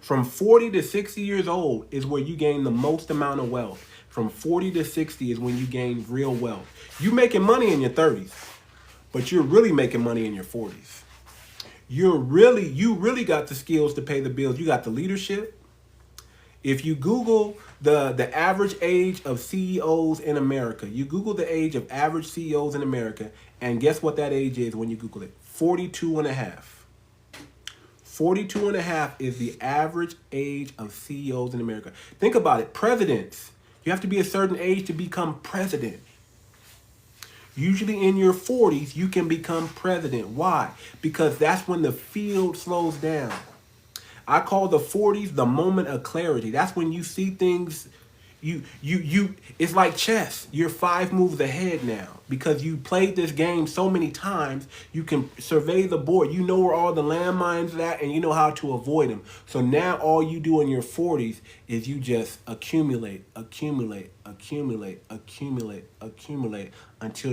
From 40 to 60 years old is where you gain the most amount of wealth. From 40 to 60 is when you gain real wealth. You're making money in your 30s, but you're really making money in your 40s. You really got the skills to pay the bills. You got the leadership. If you Google the average age of CEOs in America, you Google the age of average CEOs in America, and guess what that age is when you Google it? 42 and a half. 42 and a half is the average age of CEOs in America. Think about it. Presidents. You have to be a certain age to become president. Usually in your 40s, you can become president. Why? Because that's when the field slows down. I call the 40s the moment of clarity. That's when you see things, it's like chess. You're 5 moves ahead now because you played this game so many times. You can survey the board. You know where all the landmines are at, and you know how to avoid them. So now all you do in your 40s is you just accumulate until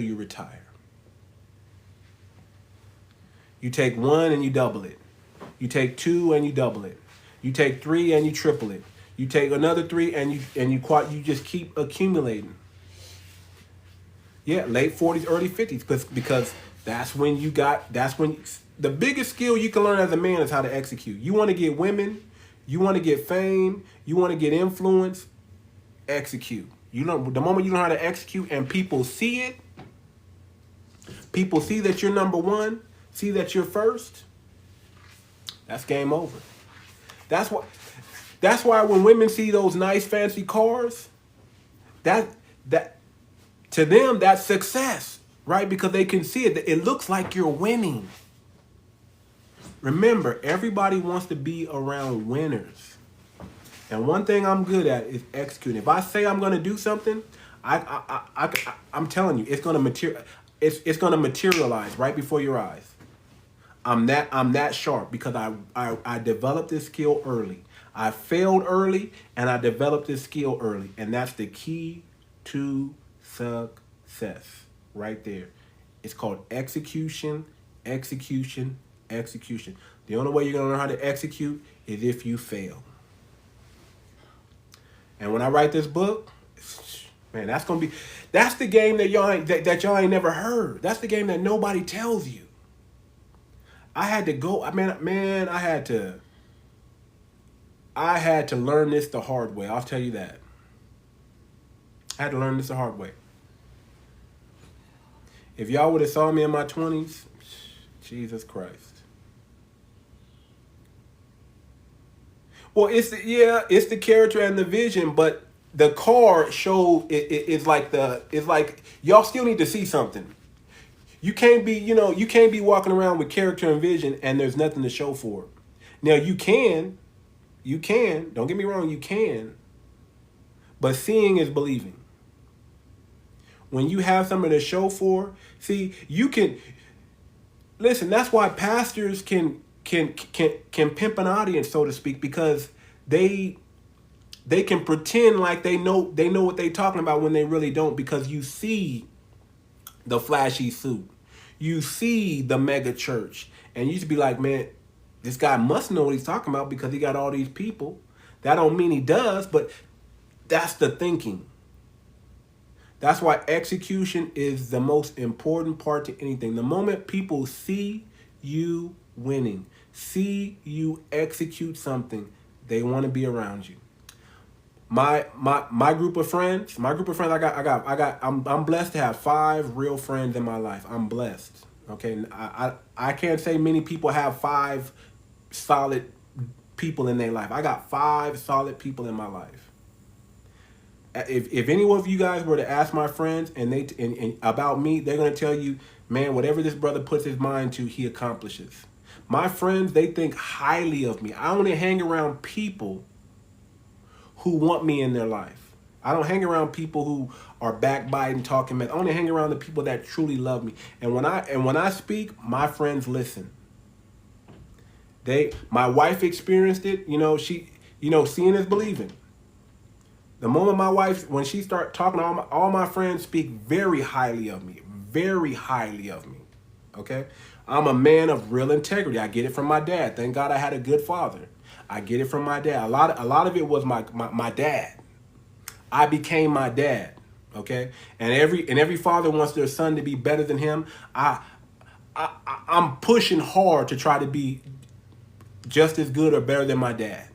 you retire. You take 1 and you double it. You take 2 and you double it. You take 3 and you triple it. You take another 3 and you just keep accumulating. Yeah, late 40s, early 50s, because that's when the biggest skill you can learn as a man is how to execute. You want to get women, you want to get fame, you want to get influence, execute. The moment you learn how to execute and people see it, people see that you're number one, see that you're first, that's game over. That's why when women see those nice fancy cars, that to them that's success, right? Because they can see it. It looks like you're winning. Remember, everybody wants to be around winners. And one thing I'm good at is executing. If I say I'm going to do something, I'm telling you, it's going to materialize right before your eyes. I'm that sharp because I developed this skill early. I failed early and I developed this skill early. And that's the key to success right there. It's called execution, execution, execution. The only way you're going to learn how to execute is if you fail. And when I write this book, man, that's the game that y'all ain't never heard. That's the game that nobody tells you. I had to go. Man, I had to learn this the hard way. I'll tell you that. I had to learn this the hard way. If y'all would have saw me in my 20s, Jesus Christ. Well, it's the character and the vision, but the card showed it's like y'all still need to see something. You can't be walking around with character and vision and there's nothing to show for it. Now you can, don't get me wrong, you can, but seeing is believing. When you have something to show for, see, you can listen. That's why pastors can pimp an audience, so to speak, because they can pretend like they know what they're talking about when they really don't, because you see the flashy suit, you see the mega church, and you just be like, man, this guy must know what he's talking about because he got all these people. That don't mean he does, but that's the thinking. That's why execution is the most important part to anything. The moment people see you winning, see you execute something, they want to be around you. My group of friends, I'm blessed to have 5 real friends in my life. I'm blessed. Okay. I can't say many people have 5 solid people in their life. I got 5 solid people in my life. If any of you guys were to ask my friends and about me, they're going to tell you, man, whatever this brother puts his mind to, he accomplishes. My friends, they think highly of me. I only hang around people who want me in their life. I don't hang around people who are backbiting, talking mess. I only hang around the people that truly love me. And when I speak, my friends listen. My wife experienced it. Seeing is believing. The moment my wife, when she start talking, all my friends speak very highly of me. Very highly of me. Okay? I'm a man of real integrity. I get it from my dad. Thank God I had a good father. I get it from my dad. A lot of it was my dad. I became my dad. Okay? And every father wants their son to be better than him. I'm pushing hard to try to be just as good or better than my dad.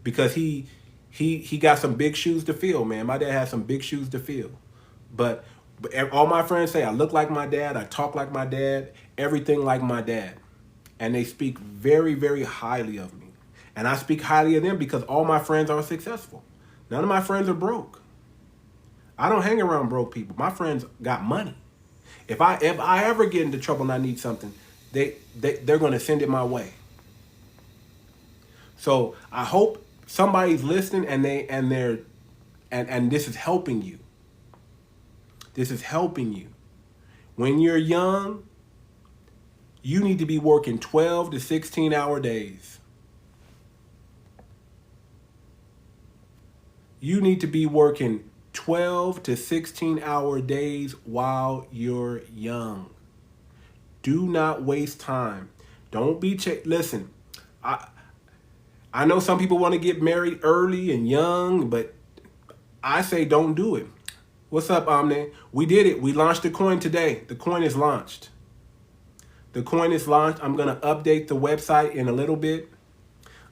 Because he got some big shoes to fill, man. My dad has some big shoes to fill. But all my friends say I look like my dad, I talk like my dad, everything like my dad. And they speak very, very highly of me. And I speak highly of them because all my friends are successful. None of my friends are broke. I don't hang around broke people. My friends got money. If I ever get into trouble and I need something, they're going to send it my way. So I hope somebody's listening and this is helping you. This is helping you. When you're young, you need to be working 12 to 16 hour days. You need to be working 12 to 16 hour days while you're young. Do not waste time. Don't be listen, I know some people want to get married early and young, but I say don't do it. What's up, Omni? We did it. We launched the coin today. The coin is launched. The coin is launched. I'm going to update the website in a little bit.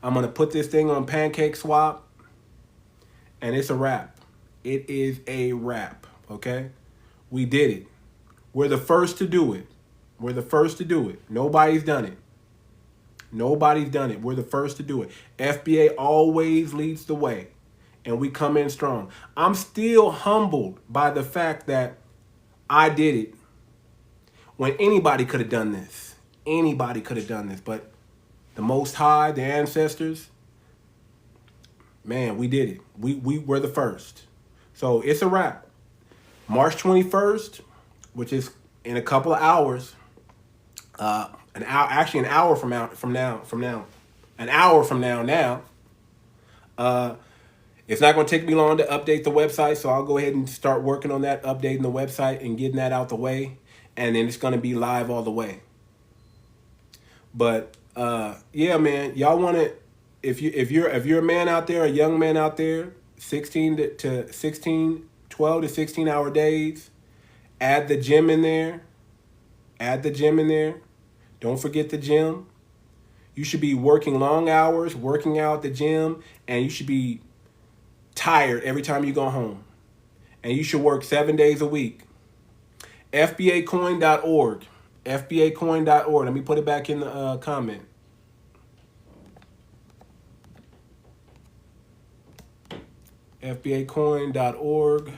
I'm going to put this thing on PancakeSwap, and it's a wrap. It is a wrap, okay? We did it. We're the first to do it. We're the first to do it. Nobody's done it. Nobody's done it. We're the first to do it. FBA always leads the way, and we come in strong. I'm still humbled by the fact that I did it when anybody could have done this. Anybody could have done this, but the Most High, the ancestors, man, we did it. We were the first. So it's a wrap. March 21st, which is in a couple of hours, an hour from now. It's not going to take me long to update the website, so I'll go ahead and start working on that, updating the website and getting that out the way, and then it's going to be live all the way. But yeah, man, y'all want to, if you're a man out there, a young man out there, 12 to 16 hour days, add the gym in there. Don't forget the gym. You should be working long hours, working out at the gym, and you should be tired every time you go home. And you should work 7 days a week. FBACoin.org. FBACoin.org. Let me put it back in the comment. FBACoin.org.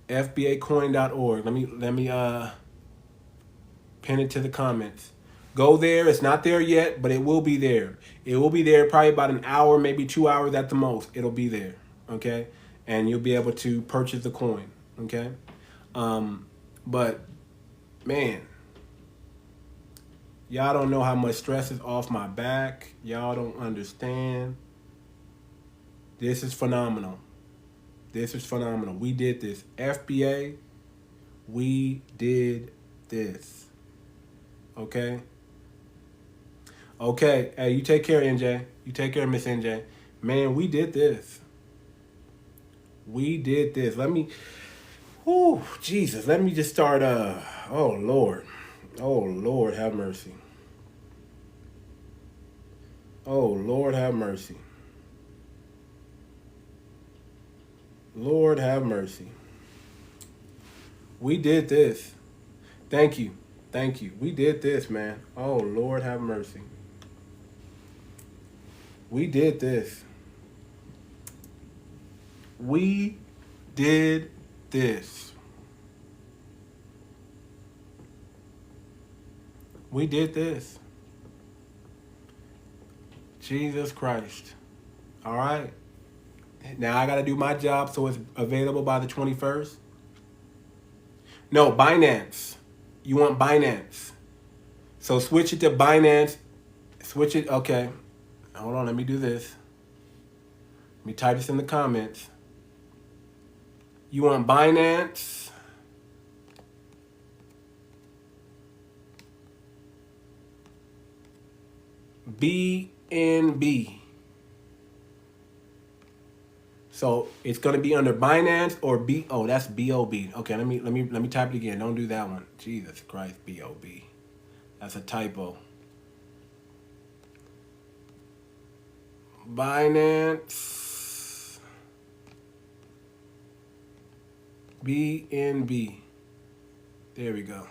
FBACoin.org. Let me pin it to the comments. Go there. It's not there yet, but it will be there. It will be there probably about an hour, maybe 2 hours at the most. It'll be there. Okay? And you'll be able to purchase the coin. Okay? But, man, y'all don't know how much stress is off my back. Y'all don't understand. This is phenomenal. This is phenomenal. We did this. FBA, we did this. Okay? Okay. Hey, you take care, NJ. You take care, Miss NJ. Man, we did this. We did this. Let me, whoo, Jesus. Let me just start, oh, Lord. Oh, Lord, have mercy. Oh, Lord, have mercy. Lord, have mercy. We did this. Thank you. Thank you. We did this, man. Oh, Lord, have mercy. We did this. We did this. We did this. Jesus Christ. All right. Now I got to do my job so it's available by the 21st. No, Binance. You want Binance. So switch it to Binance. Switch it. Okay. Hold on. Let me do this. Let me type this in the comments. You want Binance. BNB. So it's gonna be under Binance or B. Oh, that's BOB. Okay, let me type it again. Don't do that one. Jesus Christ, BOB. That's a typo. Binance. BNB. There we go.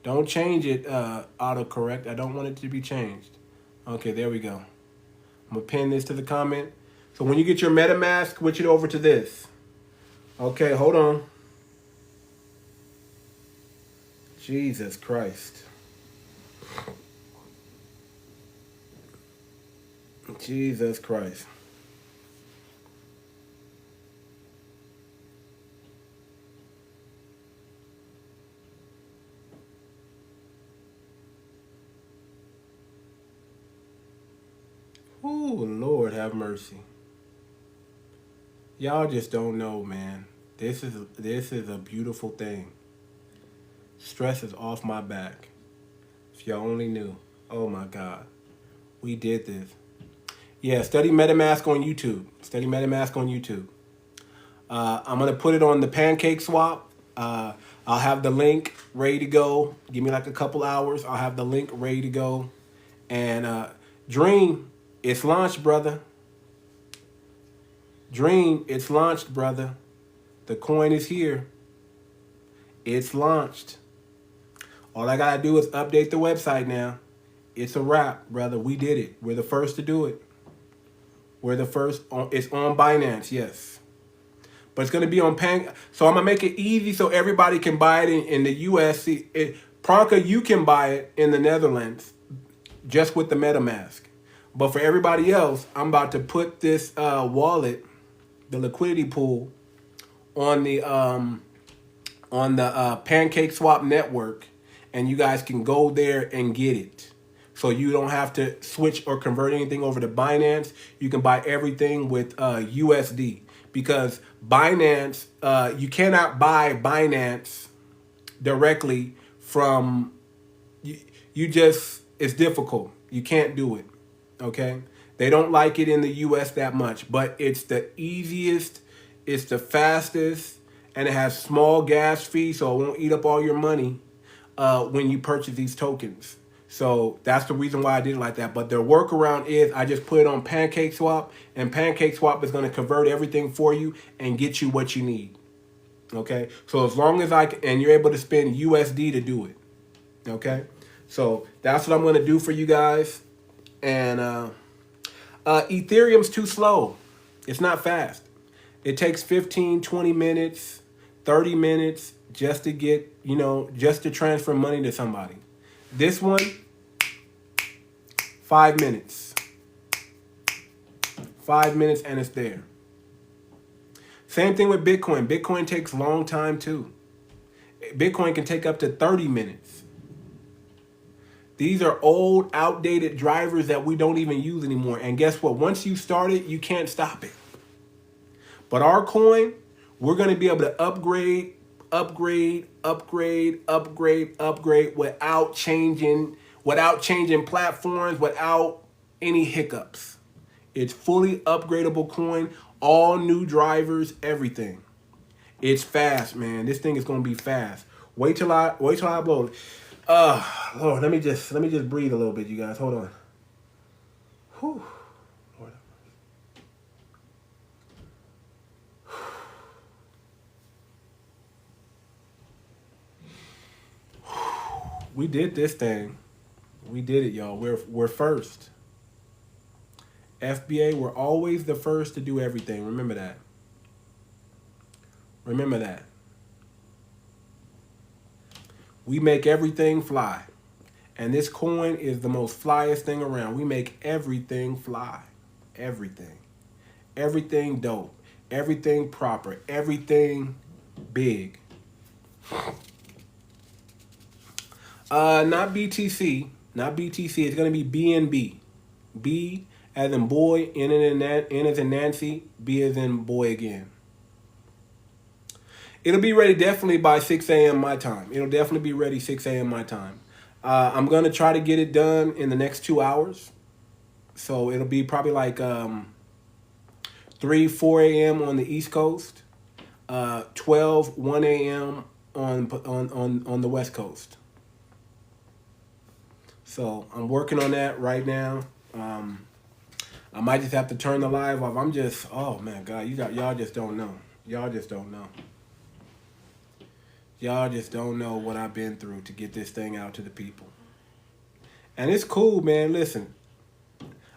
Don't change it, autocorrect. I don't want it to be changed. Okay, there we go. I'm gonna pin this to the comment. So when you get your MetaMask, switch it over to this. Okay, hold on. Jesus Christ. Jesus Christ. Oh, Lord, have mercy. Y'all just don't know, man. This is a beautiful thing. Stress is off my back. If y'all only knew. Oh my God. We did this. Yeah, study MetaMask on YouTube. Study MetaMask on YouTube. I'm going to put it on the Pancake Swap. I'll have the link ready to go. Give me like a couple hours. I'll have the link ready to go. And Dream, it's launched, brother. Dream, it's launched, brother. The coin is here. It's launched. All I got to do is update the website now. It's a wrap, brother. We did it. We're the first to do it. We're the first. It's on Binance, yes. But it's going to be on So I'm going to make it easy so everybody can buy it in the U.S. Pranka, you can buy it in the Netherlands just with the MetaMask. But for everybody else, I'm about to put this wallet, the liquidity pool, on the Pancake Swap network, and you guys can go there and get it. So you don't have to switch or convert anything over to Binance. You can buy everything with USD, because Binance, you cannot buy Binance directly from, it's difficult. You can't do it, okay? They don't like it in the US that much, but it's the easiest, it's the fastest, and it has small gas fee, so it won't eat up all your money when you purchase these tokens. So that's the reason why I did it like that. But their workaround is I just put it on PancakeSwap, and PancakeSwap is going to convert everything for you and get you what you need. Okay, so as long as and you're able to spend USD to do it. Okay, so that's what I'm going to do for you guys. And Ethereum's too slow. It's not fast. It takes 15, 20 minutes, 30 minutes just to get, just to transfer money to somebody. This one, 5 minutes. 5 minutes and it's there. Same thing with Bitcoin. Bitcoin takes a long time too. Bitcoin can take up to 30 minutes. These are old, outdated drivers that we don't even use anymore. And guess what? Once you start it, you can't stop it. But our coin, we're going to be able to upgrade without changing platforms, without any hiccups. It's fully upgradable coin, all new drivers, everything. It's fast, man. This thing is going to be fast. Wait till I upload it. Lord, let me just breathe a little bit, you guys. Hold on. Whew. Lord. We did this thing. We did it, y'all. We're first. FBA, we're always the first to do everything. Remember that. Remember that. We make everything fly. And this coin is the most flyest thing around. We make everything fly. Everything. Everything dope. Everything proper. Everything big. Not BTC. Not BTC. It's going to be BNB. B as in boy, N as in Nancy, B as in boy again. It'll be ready definitely by 6 a.m. my time. It'll definitely be ready 6 a.m. my time. I'm going to try to get it done in the next 2 hours. So it'll be probably like 3, 4 a.m. on the East Coast, 12, 1 a.m. on the West Coast. So I'm working on that right now. I might just have to turn the live off. I'm just, oh man, God, y'all just don't know. Y'all just don't know. Y'all just don't know what I've been through to get this thing out to the people. And it's cool, man. Listen,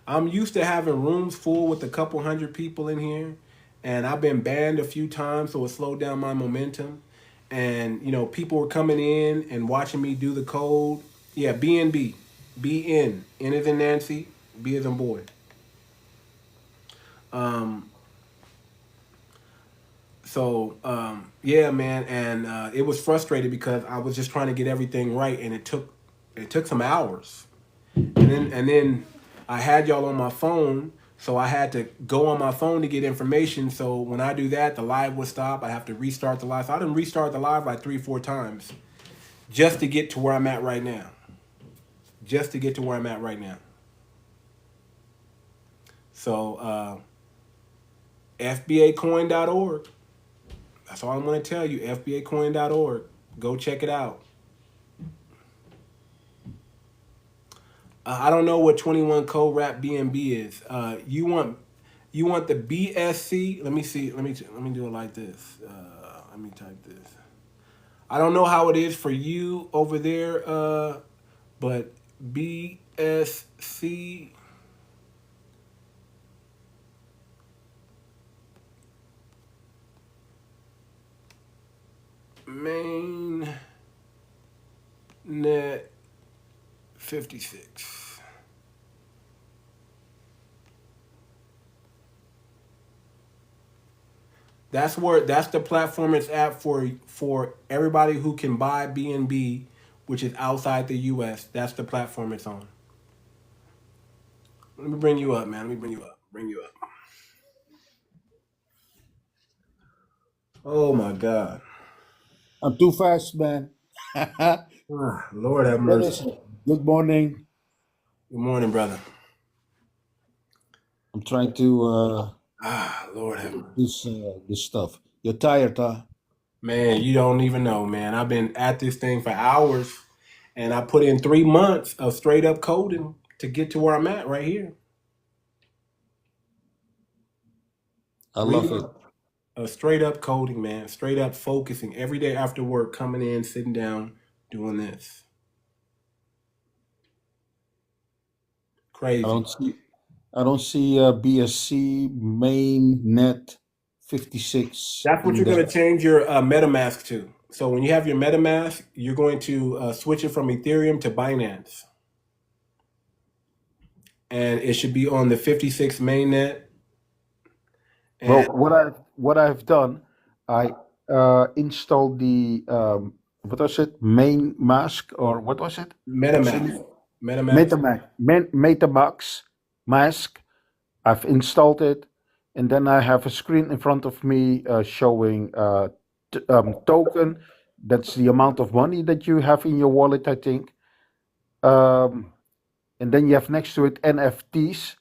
I'm used to having rooms full with a couple hundred people in here. And I've been banned a few times, so it slowed down my momentum. And, people were coming in and watching me do the code. Yeah, BNB. BN. N as in Nancy, B as in boy. Yeah, man, and it was frustrating because I was just trying to get everything right, and it took some hours, and then I had y'all on my phone, so I had to go on my phone to get information. So when I do that, the live would stop. I have to restart the live. So I didn't restart the live like 3-4 times just to get to where I'm at right now. Just to get to where I'm at right now. So FBACoin.org. That's all I'm going to tell you. FBACoin.org. Go check it out. I don't know what 21 code rap BNB is. You want the BSC? Let me see. Let me do it like this. Let me type this. I don't know how it is for you over there, but BSC. Main net 56. That's the platform it's at for everybody who can buy BNB, which is outside the US. That's the platform it's on. Let me bring you up, man. Let me bring you up. Oh my God. I'm too fast, man. Lord have mercy. Good morning. Good morning, brother. I'm trying to Lord have mercy. this stuff. You're tired, huh? Man, you don't even know, man. I've been at this thing for hours, and I put in 3 months of straight up coding to get to where I'm at right here. I Three love it. months of straight up coding, man. Straight up focusing every day after work, coming in, sitting down, doing this. I Crazy. don't see. I don't see BSC mainnet 56 That's what in you're going there. to change your MetaMask to. So when you have your MetaMask, you're going to switch it from Ethereum to Binance. And it should be on the 56 mainnet. Well, And what I've done, I installed the what was it? Main mask or what was it? What's MetaMask. it? MetaMask. MetaMask mask. I've installed it, and then I have a screen in front of me showing token. That's the amount of money that you have in your wallet, I think. Um, and then you have next to it NFTs.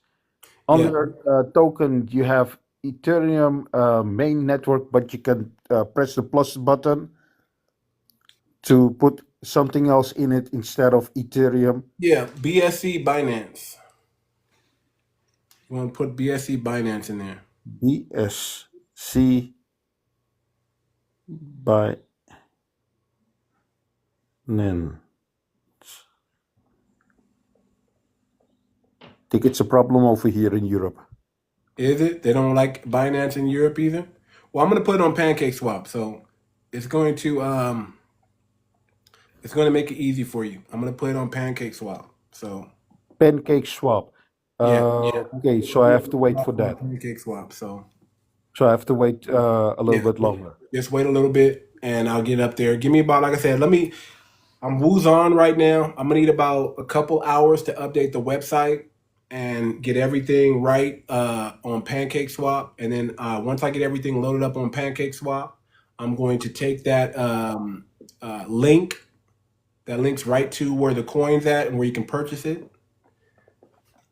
On Yeah. the token, you have Ethereum main network, but you can press the plus button to put something else in it instead of Ethereum. Yeah. BSC Binance. You want to put BSC Binance in there. BSC by Nen. Think it's a problem over here in Europe. Is it? They don't like Binance in Europe either? Well, I'm going to put it on PancakeSwap. So it's going to make it easy for you. I'm going to put it on PancakeSwap. So Pancake swap. yeah. Okay, so I have to wait for that. PancakeSwap. So So I have to wait a little yeah, bit longer. just wait a little bit and I'll get up there. Give me about, like I said, I'm Wuzon right now. I'm gonna need about a couple hours to update the website and get everything right on PancakeSwap. And then once I get everything loaded up on PancakeSwap, I'm going to take that link. That links right to where the coin's at and where you can purchase it.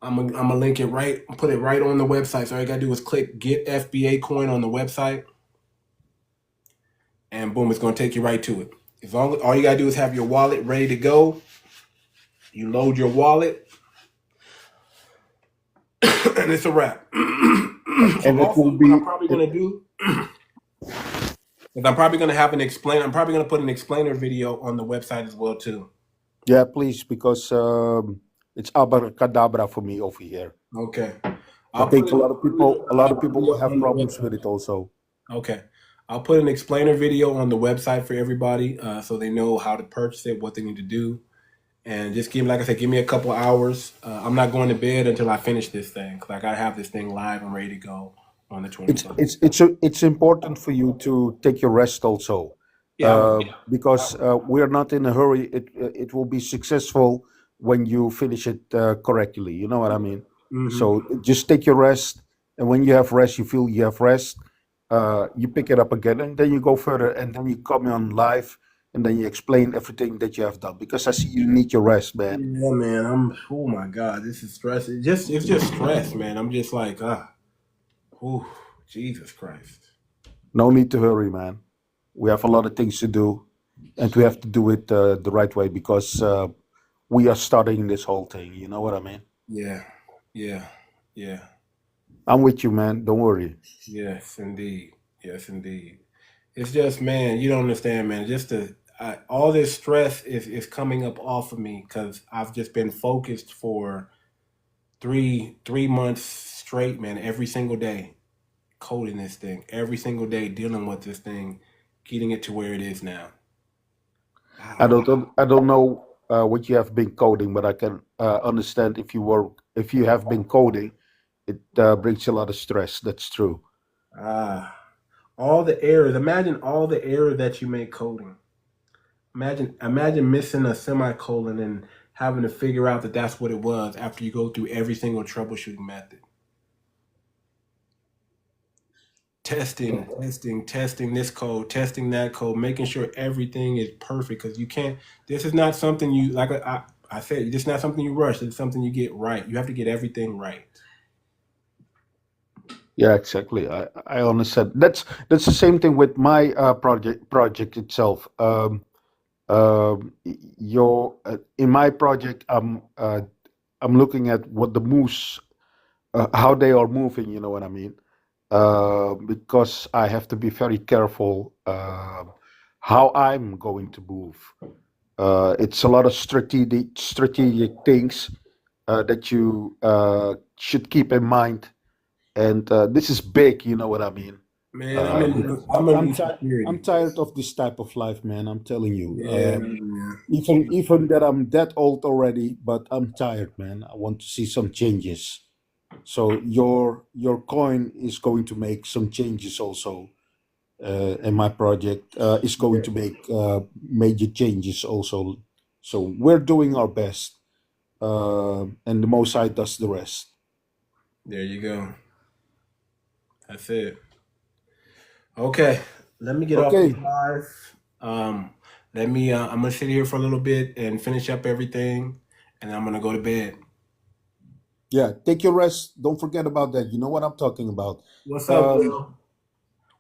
I'm gonna link it right, put it right on the website. So all you gotta do is click Get FBACoin on the website, and boom, it's gonna take you right to it. As long as all you gotta do is have your wallet ready to go, you load your wallet, and it's a wrap. So And it also, will what be I'm probably gonna do is I'm probably gonna have I'm probably gonna put an explainer video on the website as well too. yeah, please, because it's abracadabra for me over here. Okay. I think a lot of people will have problems with it also. Okay. I'll put an explainer video on the website for everybody so they know how to purchase it, what they need to do. And just like I said, give me a couple hours. I'm not going to bed until I finish this thing because I got to have this thing live and ready to go on the 20th. It's important for you to take your rest also, Yeah. because we're not in a hurry. It will be successful when you finish it correctly. You know what I mean? So just take your rest, and when you have rest, you feel you have rest. You pick it up again, and then you go further, and then you come on live, and then you explain everything that you have done. Because I see you need your rest, man. Yeah, man. Oh my God, this is stress. It's just stress, man. I'm just like, Jesus Christ. No need to hurry, man. We have a lot of things to do, and we have to do it the right way because we are starting this whole thing. You know what I mean? Yeah. I'm with you, man. Don't worry. Yes, indeed. It's just, man, you don't understand, man. All this stress is coming up off of me because I've just been focused for three months straight, man. Every single day, coding this thing. Every single day, dealing with this thing, getting it to where it is now. I don't know what you have been coding, but I can understand if you have been coding, it brings a lot of stress. That's true. All the errors. Imagine all the errors that you make coding. Imagine missing a semicolon and having to figure out that that's what it was after you go through every single troubleshooting method. Testing this code, testing that code, making sure everything is perfect because you can't. This is not something you like. I said, it's not something you rush. It's something you get right. You have to get everything right. Yeah, exactly. I understand. That's the same thing with my project itself. Your In my project, I'm looking at what the moose how they are moving. You know what I mean? Because I have to be very careful how I'm going to move. It's a lot of strategic things that you should keep in mind, and this is big. You know what I mean? Man, I'm in Because I'm security. tired of this type of life, man. I'm telling you. Yeah, yeah. Even that I'm that old already, but I'm tired, man. I want to see some changes. So your coin is going to make some changes also, and my project is going Yeah. to make major changes also. So we're doing our best, and the Most High does the rest. There you go. That's it. Okay, let me get off this Okay, live. Um, let me. I'm gonna sit here for a little bit and finish up everything, and I'm gonna go to bed. yeah, take your rest. Don't forget about that. You know what I'm talking about. What's up, Um, Will?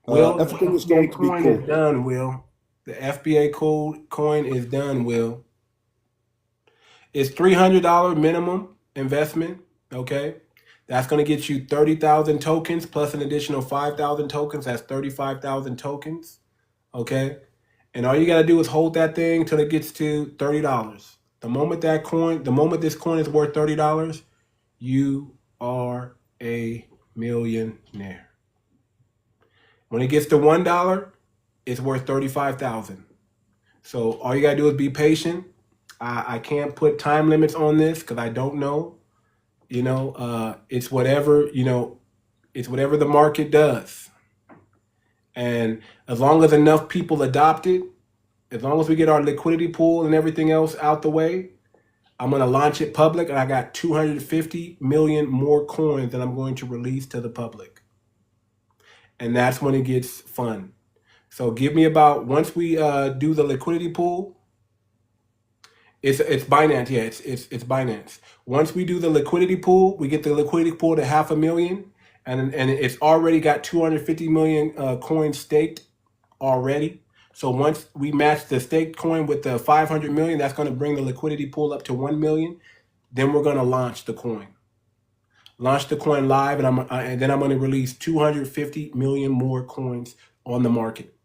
Will, the Everything is FBA going to be coin is cool. done. Will, the FBA code coin is done. Will, it's $300 minimum investment. Okay, that's gonna get you 30,000 tokens plus an additional 5,000 tokens. That's 35,000 tokens. Okay. And all you gotta do is hold that thing till it gets to $30. The moment this coin is worth $30, you are a millionaire. When it gets to $1, it's worth 35,000. So all you gotta do is be patient. I can't put time limits on this because I don't know. It's whatever it's whatever the market does. And as long as enough people adopt it, as long as we get our liquidity pool and everything else out the way, I'm going to launch it public, and I got 250 million more coins that I'm going to release to the public. And that's when it gets fun. So give me about, once we do the liquidity pool, it's Binance. Yeah, it's Binance. Once we do the liquidity pool, we get the liquidity pool to 500,000, and it's already got 250 million coins staked already. So once we match the staked coin with the 500 million, that's going to bring the liquidity pool up to 1 million. Then we're going to launch the coin. Launch the coin live, and then I'm going to release 250 million more coins on the market.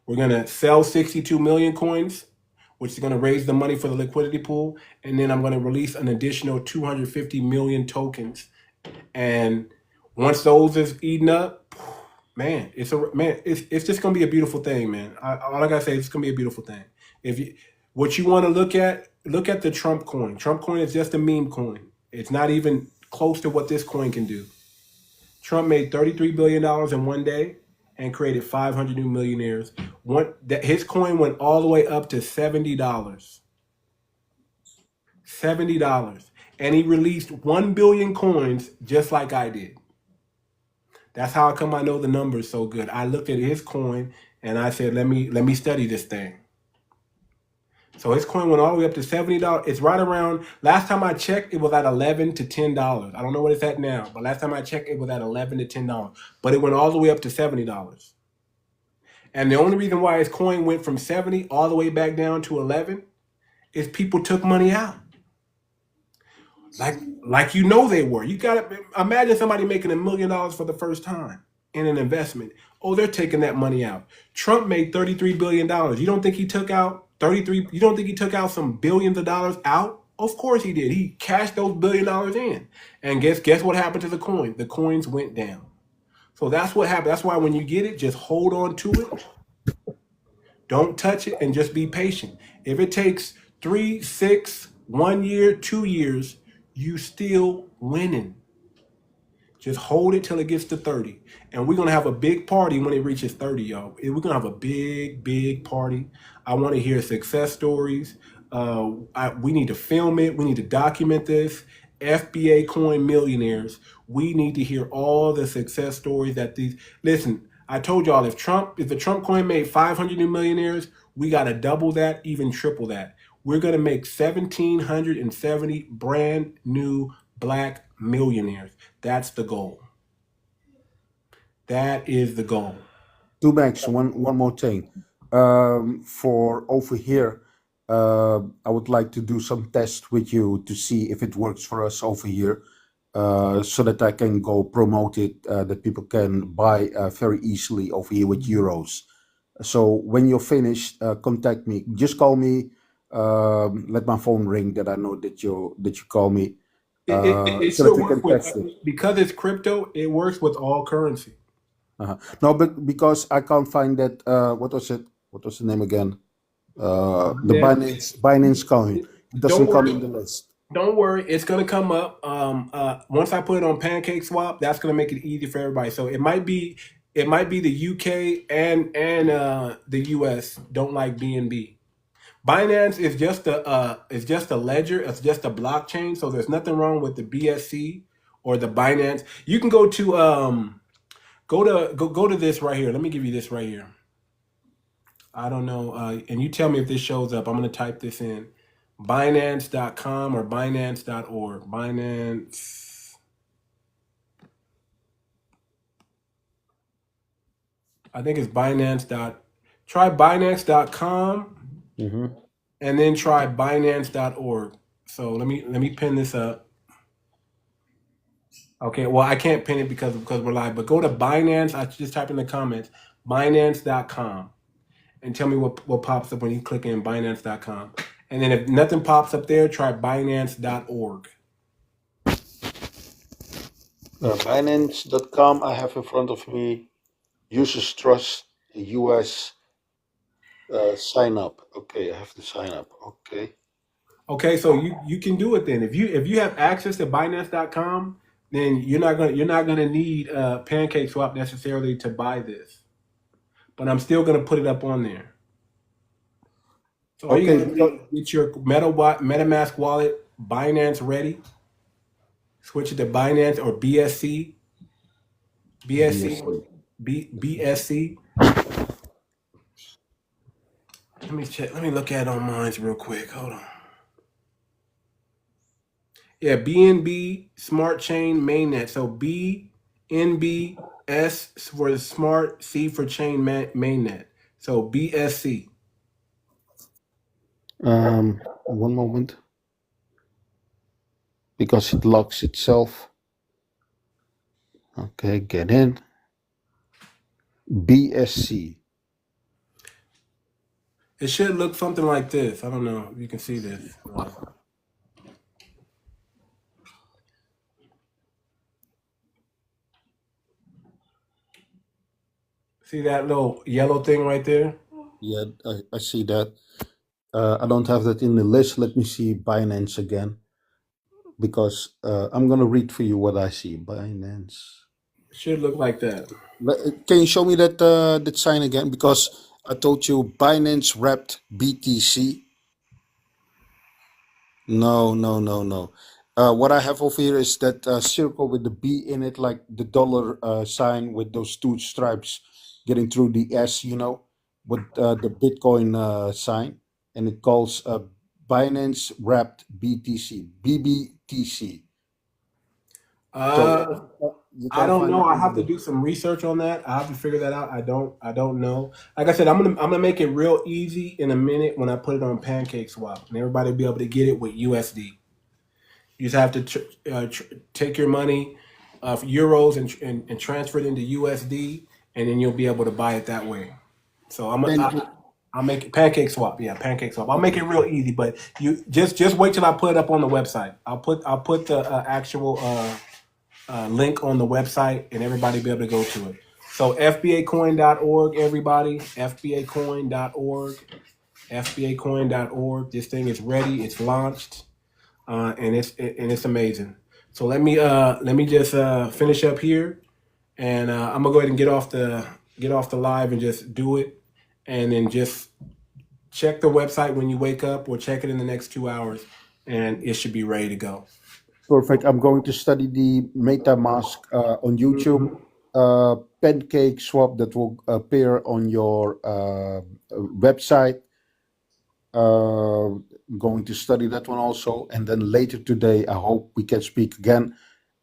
We're going to sell 62 million coins, which is going to raise the money for the liquidity pool, and then I'm going to release an additional 250 million tokens. And once those is eaten up, man, it's just gonna be a beautiful thing, man. All I gotta say is it's gonna be a beautiful thing. If you What you want to look at the Trump coin. Trump coin is just a meme coin. It's not even close to what this coin can do. Trump made $33 billion in one day and created 500 new millionaires. His coin went all the way up to $70. $70. And he released 1 billion coins just like I did. That's how come I know the numbers so good. I looked at his coin and I said, let me study this thing. So his coin went all the way up to $70. It's right around, last time I checked, it was at $11 to $10. I don't know what it's at now, but last time I checked, it was at $11 to $10. But it went all the way up to $70. And the only reason why his coin went from 70 all the way back down to 11 is people took money out. Like they were. You gotta imagine somebody making $1 million for the first time in an investment. Oh, they're taking that money out. Trump made $33 billion. You don't think he took out 33? You don't think he took out some billions of dollars out? Of course he did. He cashed those $1 billion in. And guess what happened to the coin? The coins went down. So that's what happened. That's why when you get it, just hold on to it. Don't touch it and just be patient. If it takes 3, 6, 1 year, 2 years, you still winning. Just hold it till it gets to 30. And we're going to have a big party when it reaches 30, y'all. We're going to have a big, big party. I want to hear success stories. We need to film it. We need to document this. FBACoin millionaires. We need to hear all the success stories that these. Listen, I told y'all if the Trump coin made 500 new millionaires, we got to double that, even triple that. We're going to make 1,770 brand new black millionaires. That's the goal. That is the goal. Max, one more thing. For over here, I would like to do some tests with you to see if it works for us over here, so that I can go promote it, that people can buy very easily over here with euros. So when you're finished, contact me. Just call me. Let my phone ring that I know that you call me, It so should that we work can with, test it. because it's crypto, it works with all currency. No, but because I can't find that. What was it? What was the name again? The Yeah, Binance coin. It don't doesn't come worry. in the list. Don't worry, it's gonna come up. Once I put it on Pancake Swap, that's gonna make it easy for everybody. So it might be the UK and the US don't like BNB. Binance is just a ledger. It's just a blockchain. So there's nothing wrong with the BSC or the Binance. You can go to go to this right here. Let me give you this right here. I don't know, and you tell me if this shows up. I'm gonna type this in. Binance.com or Binance.org. Binance. I think it's Binance. Try Binance.com Mm-hmm. and then try Binance.org. So let me pin this up. Okay, well I can't pin it because we're live, but go to Binance. I just type in the comments Binance.com and tell me what pops up when you click in Binance.com. And then if nothing pops up there, try Binance.org. Binance.com I have in front of me. Users trust US, sign up. Okay, I have to sign up. Okay. Okay, so you can do it then. If you have access to Binance.com, then you're not gonna need Pancake Swap necessarily to buy this. But I'm still gonna put it up on there. So all you Okay, gotta do is get your MetaMask wallet Binance ready. Switch it to Binance or BSC, BSC, or BSC. Let me check. Let me look at it on mine real quick. Hold on. Yeah, BNB Smart Chain Mainnet. So BNB S for the Smart, C for Chain Mainnet. So BSC. One moment, because it locks itself. Okay, get in. BSC. It should look something like this. I don't know if you can see this. See that little yellow thing right there? Yeah, I see that. I don't have that in the list. Let me see Binance again, because I'm gonna read for you what I see. Binance. It should look like that. Can you show me that that sign again? Because I told you Binance wrapped BTC. No, no, no, no. What I have over here is that circle with the B in it, like the dollar sign with those two stripes getting through the S, with the Bitcoin sign, and it calls Binance wrapped BTC, BBTC. Uh, So you I can't don't find know. it I in the have to list. do some research on that. I have to figure that out. I don't know. Like I said, I'm gonna make it real easy in a minute when I put it on Pancake Swap, and everybody will be able to get it with USD. You just have to take your money of euros and transfer it into USD, and then you'll be able to buy it that way. So Pancake. I'll make it Pancake Swap. Yeah, Pancake Swap. I'll make it real easy, but you just wait till I put it up on the website. I'll put the actual link on the website, and everybody will be able to go to it. So FBACoin.org, everybody. FBACoin.org. FBACoin.org. This thing is ready. It's launched, and it's amazing. So let me just finish up here, and I'm gonna go ahead and get off the live and just do it, and then just check the website when you wake up, or check it in the next 2 hours, and it should be ready to go. Perfect. I'm going to study the MetaMask on YouTube. Pancake swap that will appear on your website. Going to study that one also, and then later today, I hope we can speak again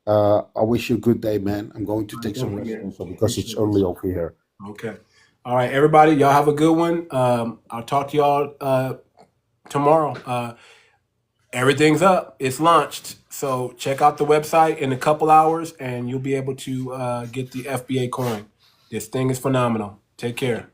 I wish you a good day, man. I'm going to All right, take some thank you, rest man. also because it's Appreciate it. early over here. Okay. All right, everybody. Y'all have a good one. I'll talk to y'all tomorrow. Everything's up. It's launched. So check out the website in a couple hours, and you'll be able to get the FBA coin. This thing is phenomenal. Take care.